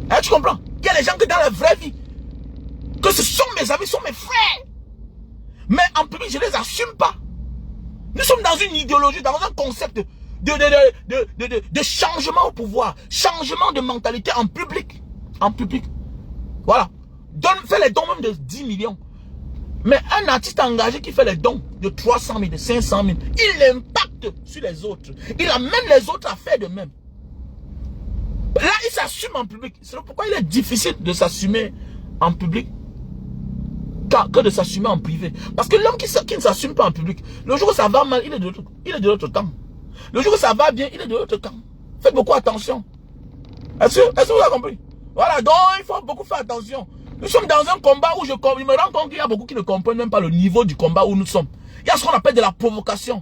Hein, tu comprends? Il y a les gens que dans la vraie vie, que ce sont mes amis, ce sont mes frères. Mais en public, je ne les assume pas. Nous sommes dans une idéologie, dans un concept de changement au pouvoir, changement de mentalité en public. En public. Voilà. Fais les dons même de 10 millions. Mais un artiste engagé qui fait les dons de 300 000, de 500 000, il impacte sur les autres. Il amène les autres à faire de même. Là, il s'assume en public. C'est pourquoi il est difficile de s'assumer en public que de s'assumer en privé. Parce que l'homme qui ne s'assume pas en public, le jour où ça va mal, il est de l'autre camp. Le jour où ça va bien, il est de l'autre camp. Faites beaucoup attention. Est-ce que vous avez compris? Voilà, donc il faut beaucoup faire attention. Nous sommes dans un combat où je me rends compte qu'il y a beaucoup qui ne comprennent même pas le niveau du combat où nous sommes. Il y a ce qu'on appelle de la provocation.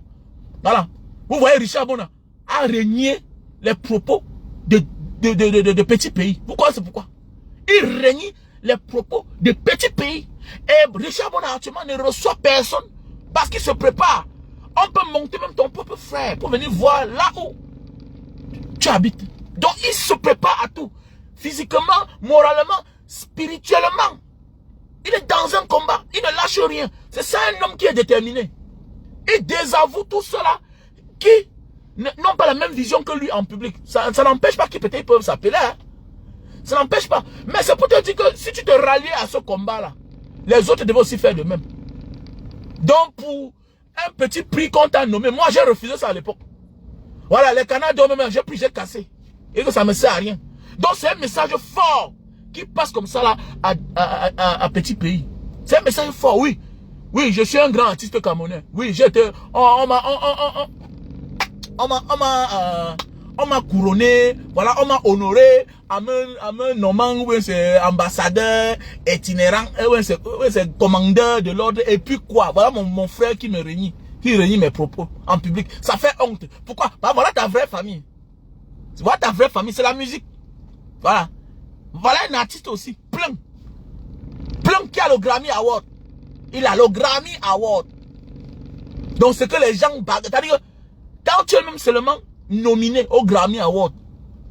Voilà. Vous voyez, Richard Bona a régné les propos de petits pays. Pourquoi? C'est pourquoi il règne les propos de petits pays. Et Richard Bona actuellement ne reçoit personne parce qu'il se prépare. On peut monter même ton propre frère pour venir voir là où tu habites. Donc il se prépare à tout. Physiquement, moralement, spirituellement. Il est dans un combat. Il ne lâche rien. C'est ça un homme qui est déterminé. Il désavoue tout cela qui n'ont pas la même vision que lui en public. Ça n'empêche pas qu'ils peut-être peuvent s'appeler. Hein. Ça n'empêche pas. Mais c'est pour te dire que si tu te rallies à ce combat-là, les autres devaient aussi faire de même. Donc pour un petit prix qu'on t'a nommé, moi j'ai refusé ça à l'époque. Voilà, les Canadiens même, j'ai pris, j'ai cassé. Et que ça ne me sert à rien. Donc c'est un message fort qui passe comme ça là à petit pays. C'est un message fort, oui. Oui, je suis un grand artiste camerounais. Oui, j'étais... On m'a couronné, voilà, on m'a honoré, à me nommant, oui, c'est ambassadeur itinérant, oui, c'est commandeur de l'ordre, et puis quoi, voilà mon frère qui me renie, qui renie mes propos en public. Ça fait honte. Pourquoi? Bah voilà ta vraie famille. Voilà ta vraie famille, c'est la musique. Voilà. Voilà un artiste aussi, plein qui a le Grammy Award. Il a le Grammy Award. Donc c'est que les gens... C'est-à-dire Quand tu es même seulement nominé au Grammy Award,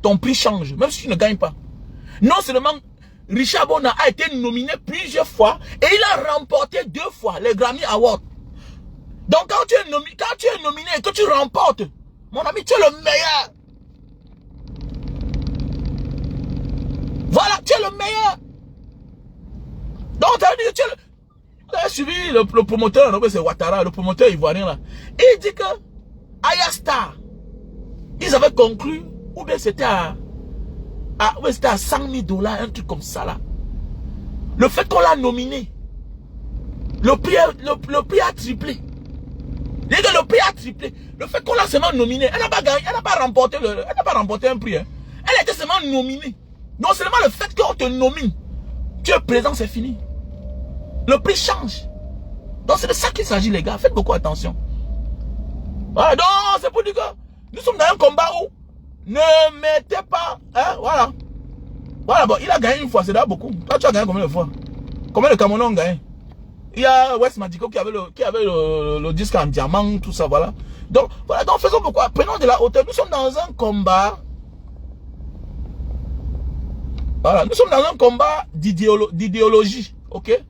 ton prix change, même si tu ne gagnes pas. Non seulement Richard Bona a été nominé plusieurs fois et il a remporté 2 fois les Grammy Awards. Donc quand tu es nominé et que tu remportes, mon ami, tu es le meilleur. Voilà, tu es le meilleur. Donc tu as dit, tu as suivi le promoteur, c'est Ouattara, le promoteur ivoirien là. Il dit que Aya Star, ils avaient conclu, ou bien c'était à 100 000 $, un truc comme ça là. Le fait qu'on l'a nominé, le prix a triplé. Le prix a triplé. Le fait qu'on l'a seulement nominé, elle n'a pas gagné, elle n'a pas remporté un prix. Hein. Elle était seulement nominée. Non seulement le fait qu'on te nomine, tu es présent, c'est fini. Le prix change. Donc c'est de ça qu'il s'agit, les gars. Faites beaucoup attention. Voilà, donc c'est pour dire que nous sommes dans un combat où ne mettez pas. Hein, voilà. Voilà, bon, il a gagné une fois, c'est déjà beaucoup. Toi, tu as gagné combien de fois? Combien de Camerounais ont gagné? Il y a West Magico qui avait le disque en diamant, tout ça, voilà. Donc, voilà, donc faisons beaucoup. Prenons de la hauteur. Nous sommes dans un combat. Voilà, nous sommes dans un combat d'idéologie, ok?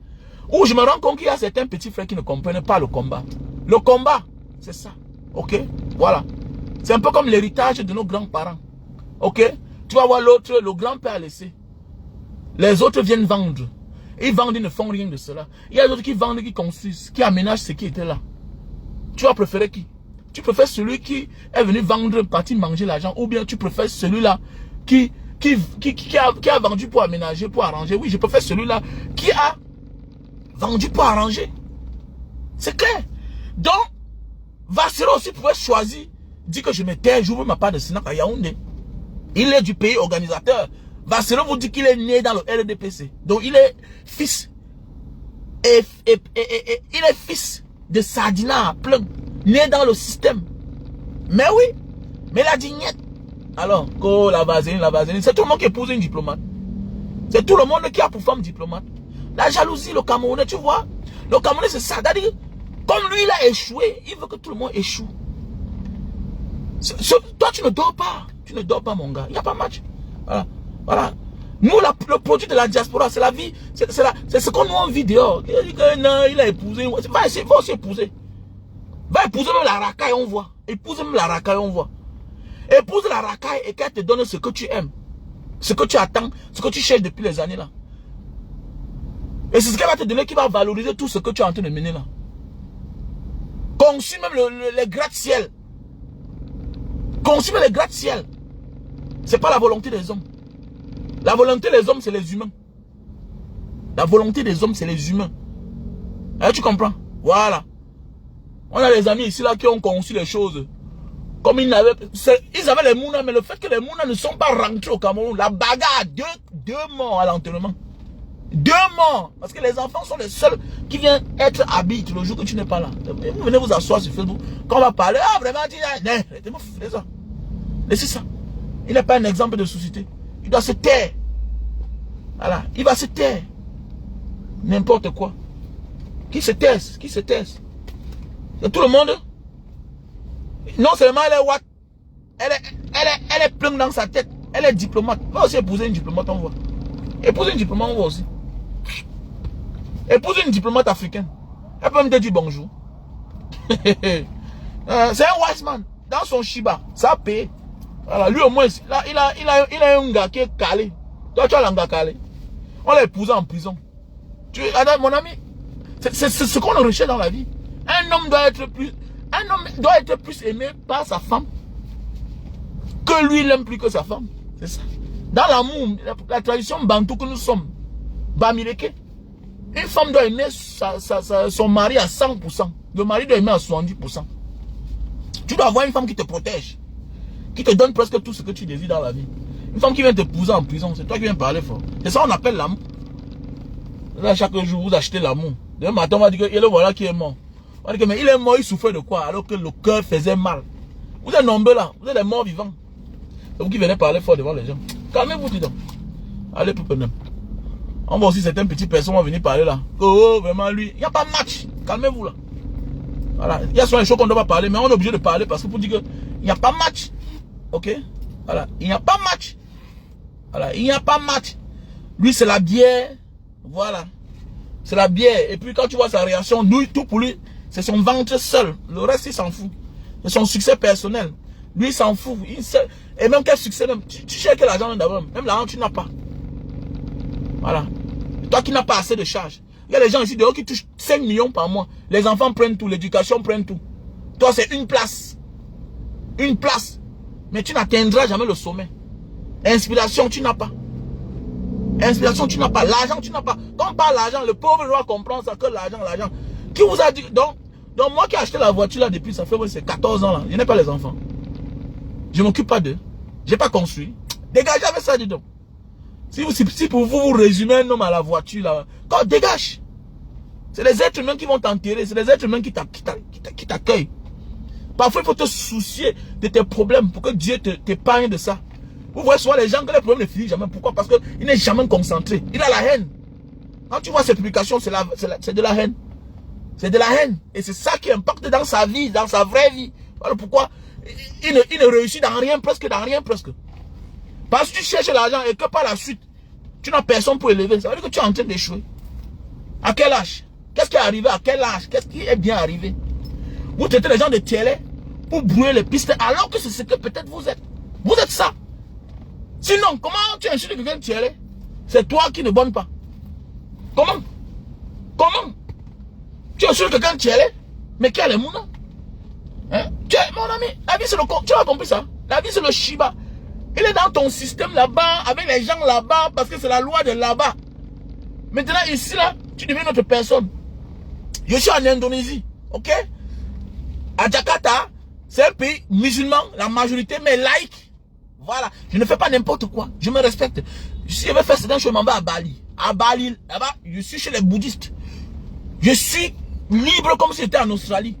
Où je me rends compte qu'il y a certains petits frères qui ne comprennent pas le combat. Le combat, c'est ça, ok? Voilà. C'est un peu comme l'héritage de nos grands-parents, ok? Tu vas voir l'autre, le grand-père laissé. Les autres viennent vendre. Ils vendent, ils ne font rien de cela. Il y a d'autres qui vendent, qui construisent, qui aménagent ce qui était là. Tu vas préférer qui? Tu préfères celui qui est venu vendre, partir manger l'argent, ou bien tu préfères celui-là qui a vendu pour aménager, pour arranger? Oui, je préfère celui-là qui a vendu pour arranger. C'est clair. Donc, Vassero aussi pouvait choisir, dit que je me tais, j'ouvre ma part de Sénat à Yaoundé. Il est du pays organisateur. Vassero vous dit qu'il est né dans le RDPC. Donc il est fils. Il est fils de Sardina, plein. Né dans le système. Mais oui. Mais la dignette. Alors, la vaseline. C'est tout le monde qui épouse une diplomate. C'est tout le monde qui a pour femme diplomate. La jalousie, le Camerounais, tu vois. Le Camerounais, c'est ça. C'est-à-dire, comme lui, il a échoué, il veut que tout le monde échoue. Toi, tu ne dors pas. Tu ne dors pas, mon gars. Il n'y a pas match. Voilà. Voilà. Nous, le produit de la diaspora, c'est la vie. C'est ce qu'on nous envie dehors. Il dit que non, il a épousé. Va aussi épouser. Va épouser même la racaille, on voit. Épouse même la racaille, on voit. Épouse la racaille et qu'elle te donne ce que tu aimes. Ce que tu attends. Ce que tu cherches depuis les années là. Et c'est ce qu'elle va te donner qui va valoriser tout ce que tu es en train de mener là. Consume même les gratte-ciel. Consume les gratte-ciel. C'est pas la volonté des hommes. La volonté des hommes, c'est les humains. La volonté des hommes, c'est les humains. Hein, tu comprends? Voilà. On a des amis ici là qui ont conçu les choses. Comme ils avaient les Mouna, mais le fait que les Mouna ne sont pas rentrés au Cameroun, la bagarre a deux morts à l'enterrement. 2 morts. Parce que les enfants sont les seuls qui viennent être habités le jour que tu n'es pas là. Vous venez vous asseoir sur Facebook. Quand on va parler, ah vraiment, laissez ça. Il n'est pas un exemple de société. Il doit se taire. Voilà. Il va se taire. N'importe quoi. Qui se taise? Qui se taise? C'est tout le monde. Non seulement elle est what? Elle est pleine dans sa tête. Elle est diplomate. Va aussi épouser une diplomate, on voit. Épouser une diplomate, on voit aussi. Épouser une diplomate africaine. Elle peut même te dire bonjour. C'est un wise man. Dans son Shiba, ça a payé. Voilà, lui au moins, là, il a un gars qui est calé. Toi, tu as un gars calé. On l'a épousé en prison. Mon ami, c'est ce qu'on recherche dans la vie. Un homme doit être plus aimé par sa femme que lui, il aime plus que sa femme. C'est ça. Dans l'amour, la tradition bantou que nous sommes, Bamileke, une femme doit aimer son mari à 100%. Le mari doit aimer à 70%. Tu dois avoir une femme qui te protège, qui te donne presque tout ce que tu désires dans la vie. Une femme qui vient te pousser en prison, c'est toi qui viens parler fort. C'est ça qu'on appelle l'amour. Là, chaque jour, vous achetez l'amour. Demain matin, on va dire que le voilà qui est mort. On va dire que mais il est mort, il souffrait de quoi alors que le cœur faisait mal. Vous êtes nombreux là, vous êtes des morts vivants. C'est vous qui venez parler fort devant les gens. Calmez-vous, dis donc. Allez, pour peu. On voit aussi certaines petites personnes vont venir parler là. Oh, vraiment lui. Il n'y a pas de match. Calmez-vous là. Voilà. Il y a souvent des choses qu'on ne doit pas parler, mais on est obligé de parler parce que pour dire qu'il n'y a pas match. Ok? Voilà. Il n'y a pas match. Voilà. Il n'y a pas match. Lui, c'est la bière. Voilà. C'est la bière. Et puis quand tu vois sa réaction, lui, tout pour lui, c'est son ventre seul. Le reste, il s'en fout. C'est son succès personnel. Lui, il s'en fout. Et même quel succès, même. Tu cherches que l'argent d'abord. Même l'argent, tu n'as pas. Voilà. Et toi qui n'as pas assez de charges. Il y a des gens ici dehors qui touchent 5 millions par mois. Les enfants prennent tout, l'éducation prenne tout. Toi, c'est une place. Une place. Mais tu n'atteindras jamais le sommet. Inspiration, tu n'as pas. Inspiration, tu n'as pas. L'argent, tu n'as pas. Quand on parle d'argent, le pauvre doit comprendre ça que l'argent, l'argent. Qui vous a dit? Donc moi qui ai acheté la voiture là depuis, ça fait c'est 14 ans là. Je n'ai pas les enfants. Je ne m'occupe pas d'eux. Je n'ai pas construit. Dégagez avec ça, dis donc. Si pour vous, vous résumez un homme à la voiture là, quand dégage. C'est les êtres humains qui vont t'enterrer. C'est les êtres humains qui t'accueillent. Parfois, il faut te soucier de tes problèmes pour que Dieu t'épargne de ça. Vous voyez souvent les gens que les problèmes ne finissent jamais. Pourquoi? Parce qu'il n'est jamais concentré. Il a la haine. Quand tu vois ces publications, c'est de la haine. C'est de la haine. Et c'est ça qui impacte dans sa vie, dans sa vraie vie. Voilà pourquoi il ne réussit dans rien, presque dans rien, presque. Parce que tu cherches l'argent et que par la suite, tu n'as personne pour élever. Ça veut dire que tu es en train d'échouer. À quel âge? Qu'est-ce qui est arrivé? À quel âge? Qu'est-ce qui est bien arrivé? Vous traitez les gens de tielets pour brouiller les pistes alors que c'est ce que peut-être vous êtes. Vous êtes ça. Sinon, comment tu insultes quelqu'un de tielets? C'est toi qui ne bonnes pas. Comment? Comment? Tu insultes quelqu'un de tielets? Mais quel est mon nom? Hein? Mon ami, la vie c'est le... Tu as compris ça? La vie c'est le Shiba. Il est dans ton système là-bas, avec les gens là-bas, parce que c'est la loi de là-bas. Maintenant, ici, là, tu deviens notre personne. Je suis en Indonésie, ok? À Jakarta, c'est un pays musulman, la majorité, mais laïque. Voilà, je ne fais pas n'importe quoi, je me respecte. Si je veux faire certaines choses, je m'en vais à Bali. À Bali, là-bas, je suis chez les bouddhistes. Je suis libre comme si j'étais en Australie.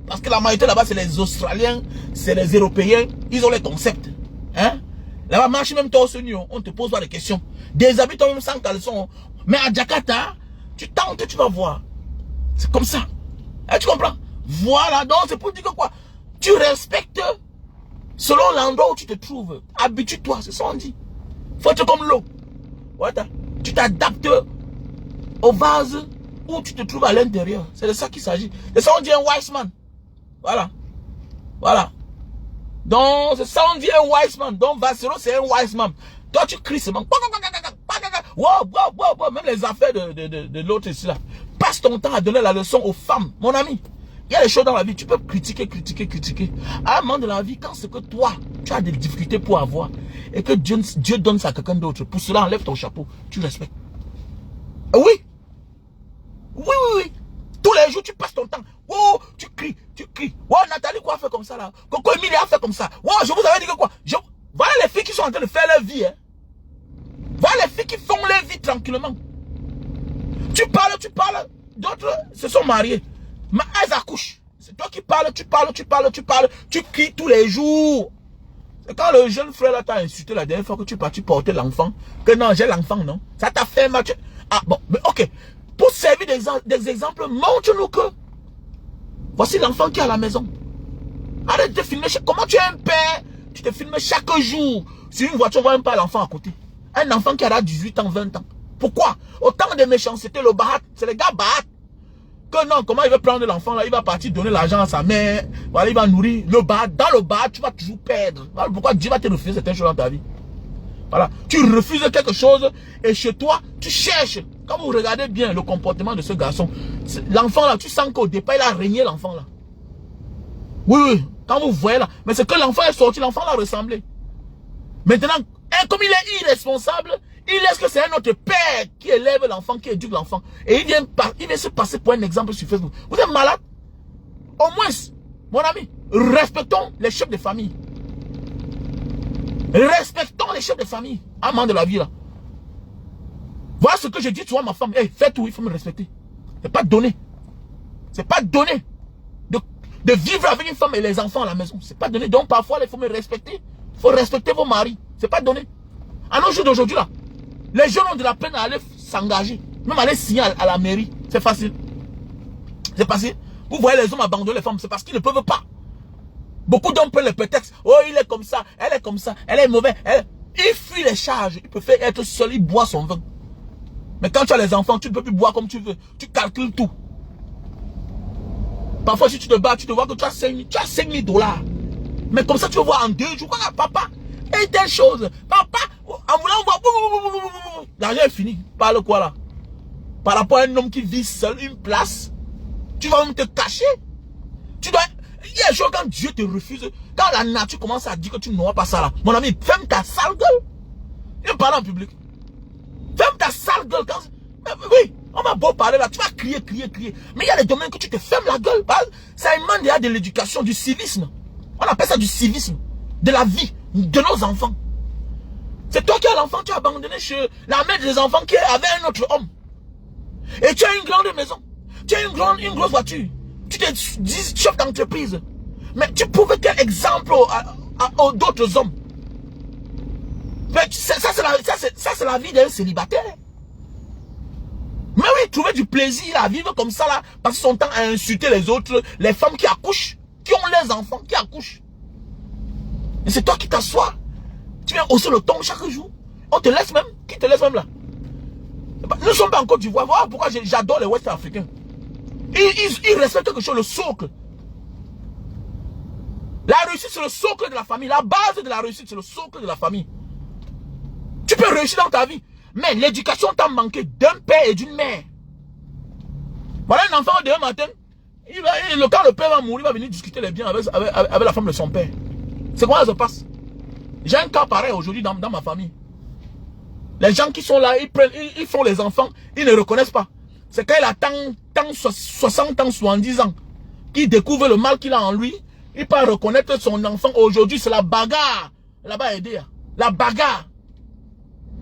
Parce que la majorité là-bas, c'est les Australiens, c'est les Européens, ils ont les concepts. Hein? Là-bas, marche même torse nu, on te pose pas de questions. Déshabille toi même sans caleçon. Mais à Jakarta, tu tentes, tu vas voir. C'est comme ça. Et tu comprends? Voilà, donc c'est pour dire que quoi? Tu respectes selon l'endroit où tu te trouves. Habitue-toi, c'est ça qu'on dit. Faut être comme l'eau. Voilà. Tu t'adaptes au vase où tu te trouves à l'intérieur. C'est de ça qu'il s'agit. C'est ça qu'on dit un wise man. Voilà. Voilà. Donc, c'est ça on dit un wise man. Donc, Vasero, c'est un wise man. Toi, tu cries seulement. Wow. Même les affaires de l'autre ici, là. Passe ton temps à donner la leçon aux femmes. Mon ami, il y a des choses dans la vie. Tu peux critiquer. À un moment de la vie, quand c'est que toi, tu as des difficultés pour avoir, et que Dieu donne ça à quelqu'un d'autre, pour cela, enlève ton chapeau. Tu respectes. Oui. Tous les jours, tu passes ton temps. Oh, tu cries. Oh, Nathalie, quoi, a fait comme ça, là? Coco Emilia a fait comme ça. Oh, je vous avais dit que quoi? Voilà les filles qui sont en train de faire leur vie, hein. Voilà les filles qui font leur vie tranquillement. Tu parles. D'autres se sont mariés. Mais elles accouchent. C'est toi qui parles. Tu cries tous les jours. C'est quand le jeune frère là t'a insulté la dernière fois que tu es parti porter l'enfant. Que non, j'ai l'enfant, non? Ça t'a fait mal. Ah bon, mais ok. Pour servir des exemples, montre-nous que voici l'enfant qui est à la maison. Arrête de te filmer. Comment tu es un père? Tu te filmes chaque jour. Sur une voiture, on voit même pas l'enfant à côté. Un enfant qui a 18 ans, 20 ans. Pourquoi? Autant de méchanceté, le bahat. C'est les gars bahat. Que non, comment il veut prendre l'enfant là? Il va partir donner l'argent à sa mère. Voilà, il va nourrir le bahat. Dans le bahat, tu vas toujours perdre. Voilà pourquoi Dieu va te refuser certaines choses dans ta vie. Voilà. Tu refuses quelque chose et chez toi, tu cherches. Quand vous regardez bien le comportement de ce garçon, l'enfant là, tu sens qu'au départ, il a régné l'enfant là. Oui. Quand vous voyez là. Mais c'est que l'enfant est sorti, l'enfant l'a ressemblé. Maintenant, comme il est irresponsable, il laisse que c'est un autre père qui élève l'enfant, qui éduque l'enfant. Et il vient se passer pour un exemple sur Facebook. Vous êtes malade? Au moins, mon ami, respectons les chefs de famille. Respectons les chefs de famille. À un moment de la vie là. Voilà ce que je dis, tu vois ma femme. Hey, fais tout, il faut me respecter. C'est pas donné. C'est pas donné. De vivre avec une femme et les enfants à la maison. C'est pas donné. Donc parfois, il faut me respecter. Il faut respecter vos maris. C'est pas donné. À nos jours d'aujourd'hui là, les jeunes ont de la peine à aller s'engager. Même aller signer à la mairie. C'est facile. C'est facile. Vous voyez les hommes abandonner les femmes, c'est parce qu'ils ne peuvent pas. Beaucoup d'hommes prennent le prétexte. Oh, il est comme ça, elle est mauvaise. Il fuit les charges. Il peut faire être seul, il boit son vin. Mais quand tu as les enfants, tu ne peux plus boire comme tu veux. Tu calcules tout. Parfois, si tu te bats, tu te vois que tu as 5 000 dollars. Mais comme ça, tu vas voir en 2 jours, papa, et telle chose. Papa, en voulant voir, l'argent est fini. Parle quoi là? Par rapport à un homme qui vit seul, une place, tu vas même te cacher. Tu dois... Il y a un jour quand Dieu te refuse, quand la nature commence à dire que tu n'auras pas ça là. Mon ami, ferme ta sale gueule. Je parle en public. Ferme ta sale gueule. Oui, on va beau parler là, tu vas crier. Mais il y a des domaines que tu te fermes la gueule. Ça demande déjà de l'éducation, du civisme. On appelle ça du civisme. De la vie, de nos enfants. C'est toi qui as l'enfant, tu as abandonné chez la mère des enfants qui est avec un autre homme. Et tu as une grande maison. Tu as une grosse voiture. Tu te dis chef d'entreprise. Mais tu prouves quel exemple aux d'autres hommes. Ça, c'est la vie d'un célibataire. Mais oui, trouver du plaisir à vivre comme ça là, passer son temps à insulter les autres, les femmes qui accouchent, qui ont les enfants, qui accouchent. Et c'est toi qui t'assois. Tu viens hausser le ton chaque jour. On te laisse même. Qui te laisse même là? Nous ne sommes pas en Côte d'Ivoire. Voilà pourquoi j'adore les Ouest africains. Ils respectent quelque chose, le socle. La réussite, c'est le socle de la famille. La base de la réussite, c'est le socle de la famille. Tu peux réussir dans ta vie. Mais l'éducation t'a manqué d'un père et d'une mère. Voilà un enfant demain matin. Quand le père va mourir, il va venir discuter les biens avec la femme de son père. C'est comment ça se passe? J'ai un cas pareil aujourd'hui dans ma famille. Les gens qui sont là, ils font les enfants, ils ne reconnaissent pas. C'est quand il a 60 ans, 70 ans, qu'il découvre le mal qu'il a en lui, il peut reconnaître son enfant. Aujourd'hui, c'est la bagarre. Là-bas, aider. La bagarre.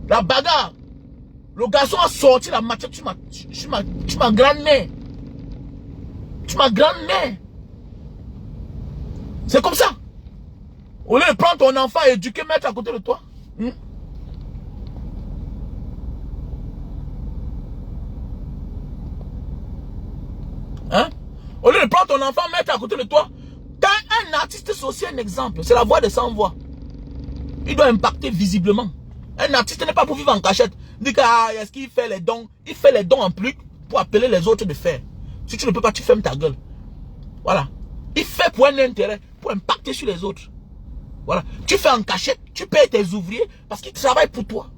La bagarre. Le garçon a sorti la matière. Tu m'as grand-mère. Tu m'as grand-mère. C'est comme ça. Au lieu de prendre ton enfant et éduquer, mettre à côté de toi. Hein? Au lieu de prendre ton enfant, mettre à côté de toi. Quand un artiste, c'est aussi un exemple. C'est la voix de sans voix. Il doit impacter visiblement. Un artiste n'est pas pour vivre en cachette. Dit est-ce qu'il fait les dons? Il fait les dons en plus pour appeler les autres de faire. Si tu ne peux pas, tu fermes ta gueule. Voilà. Il fait pour un intérêt, pour impacter sur les autres. Voilà. Tu fais en cachette, tu payes tes ouvriers parce qu'ils travaillent pour toi.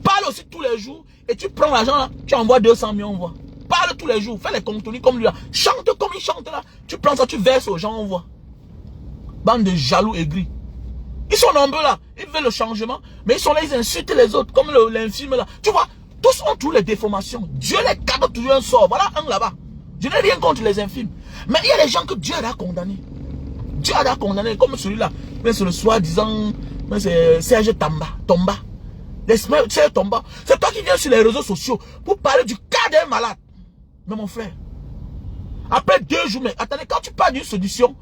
Parle aussi tous les jours et tu prends l'argent là, tu envoies 200 000, on voit. Parle tous les jours, fais les contenus comme lui là. Chante comme il chante là. Tu prends ça, tu verses aux gens, on voit. Bande de jaloux aigris. Ils sont nombreux là. Ils veulent le changement. Mais ils sont là, ils insultent les autres. Comme l'infime là. Tu vois, tous ont toutes les déformations. Dieu les cadeau toujours un sort. Voilà un là-bas. Je n'ai rien contre les infimes. Mais il y a des gens que Dieu a condamnés. Dieu a condamné comme celui-là. Mais c'est le soi-disant. Mais c'est Serge Tomba. Serge Tomba. C'est toi qui viens sur les réseaux sociaux pour parler du cas d'un malade. Mais mon frère. Après 2 jours, mais attendez, quand tu parles d'une solution,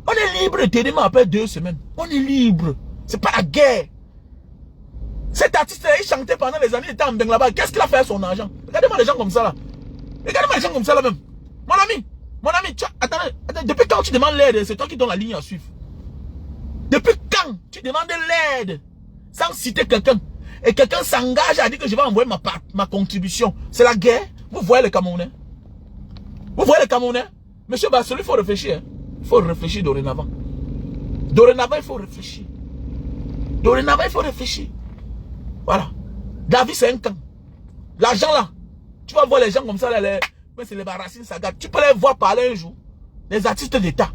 on est libre de t'aider après 2 semaines. On est libre. C'est pas la guerre. Cet artiste-là, il chantait pendant les années, il était en Beng là-bas. Qu'est-ce qu'il a fait à son argent? Regardez-moi les gens comme ça là. Regardez-moi les gens comme ça là même. Mon ami, attendez, depuis quand tu demandes l'aide, c'est toi qui donnes la ligne à suivre. Depuis quand tu demandes l'aide sans citer quelqu'un et quelqu'un s'engage à dire que je vais envoyer ma contribution? C'est la guerre. Vous voyez les Camerounais? Vous voyez les Camerounais? Monsieur Bassoli, il faut réfléchir. Il faut réfléchir dorénavant. Dorénavant, il faut réfléchir. Dorénavant, il faut réfléchir. Voilà. La vie, c'est un camp. L'argent là, tu vas voir les gens comme ça, là, c'est les Racine Saga. Tu peux les voir parler un jour. Les artistes d'État.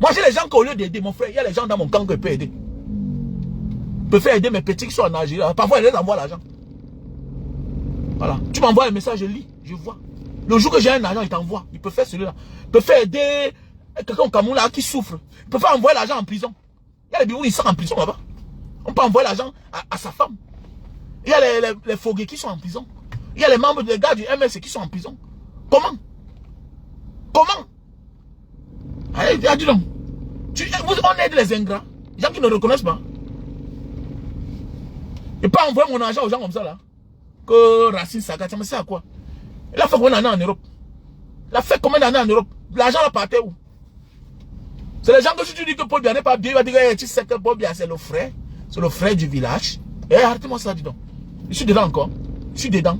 Moi, j'ai les gens qu'au lieu d'aider, mon frère, il y a les gens dans mon camp que je peux aider. Je peux faire aider mes petits qui sont en Algérie. Parfois, ils les envoient l'argent. Voilà. Tu m'envoies un message, je lis, je vois. Le jour que j'ai un argent, il t'envoie. Il peut faire celui-là. Il peut faire aider quelqu'un au Cameroun là qui souffre. Il peut faire envoyer l'argent en prison. Il y a les bureaux, ils sont en prison là-bas. On peut envoyer l'argent à sa femme. Il y a les foguets qui sont en prison. Il y a les membres des gars du MS qui sont en prison. Comment? Allez, dis donc. On aide les ingrats. Les gens qui ne reconnaissent pas. Et pas envoyer mon argent aux gens comme ça là. Que Racine Saga, ça me sert à quoi? Il a fait combien d'années en Europe? Il a fait combien d'années en Europe? L'argent là partait où? C'est les gens que si tu dis que Paul Biya n'est pas bien, il va dire hey, tu sais que Paul Biya c'est le frère. C'est le frère du village. Eh, arrêtez-moi ça, dis donc. Je suis dedans encore. Je suis dedans.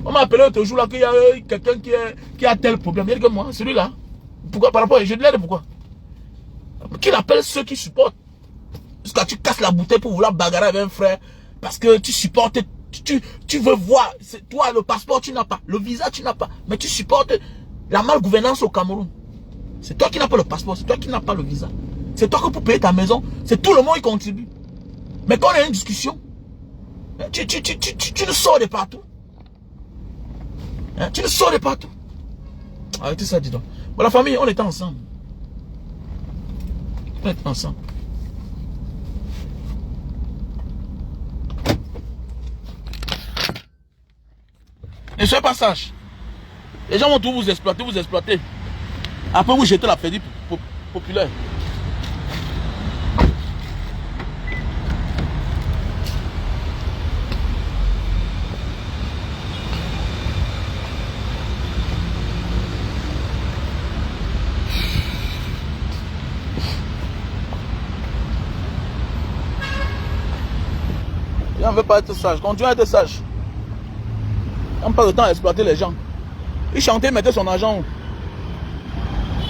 On m'a appelé l'autre jour là qu'il y a quelqu'un qui a tel problème. Il y a que moi, celui-là. Pourquoi par rapport à je l'aide, pourquoi? Qu'il appelle ceux qui supportent. Jusqu'à tu casses la bouteille pour vouloir bagarrer avec un frère. Parce que tu supportes. Tu veux voir. Toi, le passeport, tu n'as pas. Le visa, tu n'as pas. Mais tu supportes la malgouvernance au Cameroun. C'est toi qui n'as pas le passeport. C'est toi qui n'as pas le visa. C'est toi que pour payer ta maison, c'est tout le monde qui contribue. Mais quand on a une discussion, tu nous sors de partout. Tu nous sors de partout. Arrêtez ça, dis donc. Bon, la famille, on était ensemble. On était ensemble. Ne soyez pas sage. Les gens vont tout vous exploiter, vous exploiter. Après, vous jetez la pédie populaire. On ne veut pas être sage. Continue à être sage. On n'a pas le temps à exploiter les gens. Il chantait, mettait son argent.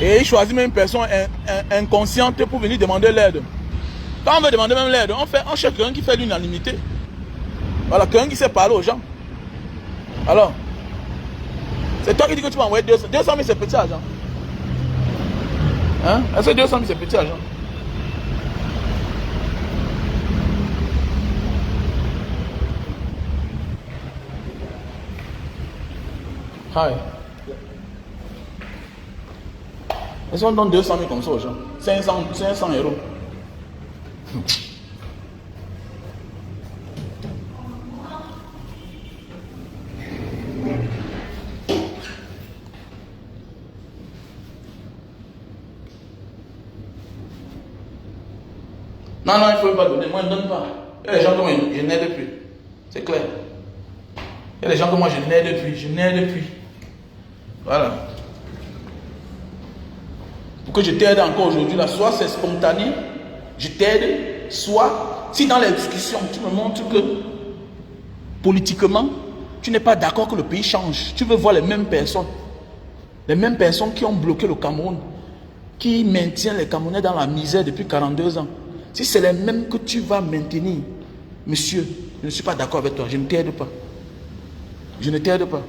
Et il choisit même une personne inconsciente pour venir demander l'aide. Quand on veut demander même l'aide, on cherche quelqu'un qui fait l'unanimité. Voilà, quelqu'un qui sait parler aux gens. Alors, c'est toi qui dis que tu vas envoyer 200 000, c'est petit argent. Hein? Est-ce que 200 000, c'est petit argent? Hi. Est-ce qu'on donne 200 000 comme ça aux gens? 500 euros. Non, il ne faut pas donner. Moi, je ne donne pas. Il y a des gens que moi, je n'aide plus. C'est clair. Il y a des gens que moi, je n'aide plus. Je n'aide plus. Voilà. Pour que je t'aide encore aujourd'hui, là, soit c'est spontané, je t'aide, soit, si dans les discussions, tu me montres que, politiquement, tu n'es pas d'accord que le pays change. Tu veux voir les mêmes personnes qui ont bloqué le Cameroun, qui maintiennent les Camerounais dans la misère depuis 42 ans. Si c'est les mêmes que tu vas maintenir, monsieur, je ne suis pas d'accord avec toi, je ne t'aide pas. Je ne t'aide pas.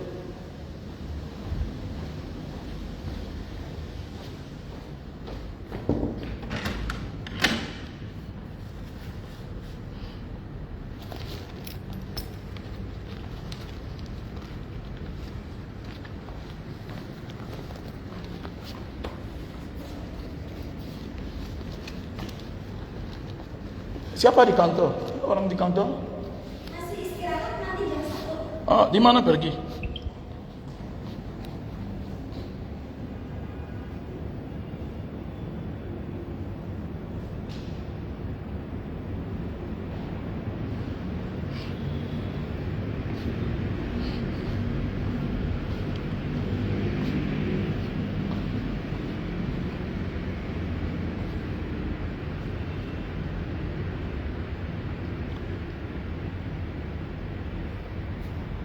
S'il n'y a pas de canton, on a dit canton. Ah, dis-moi, pergi.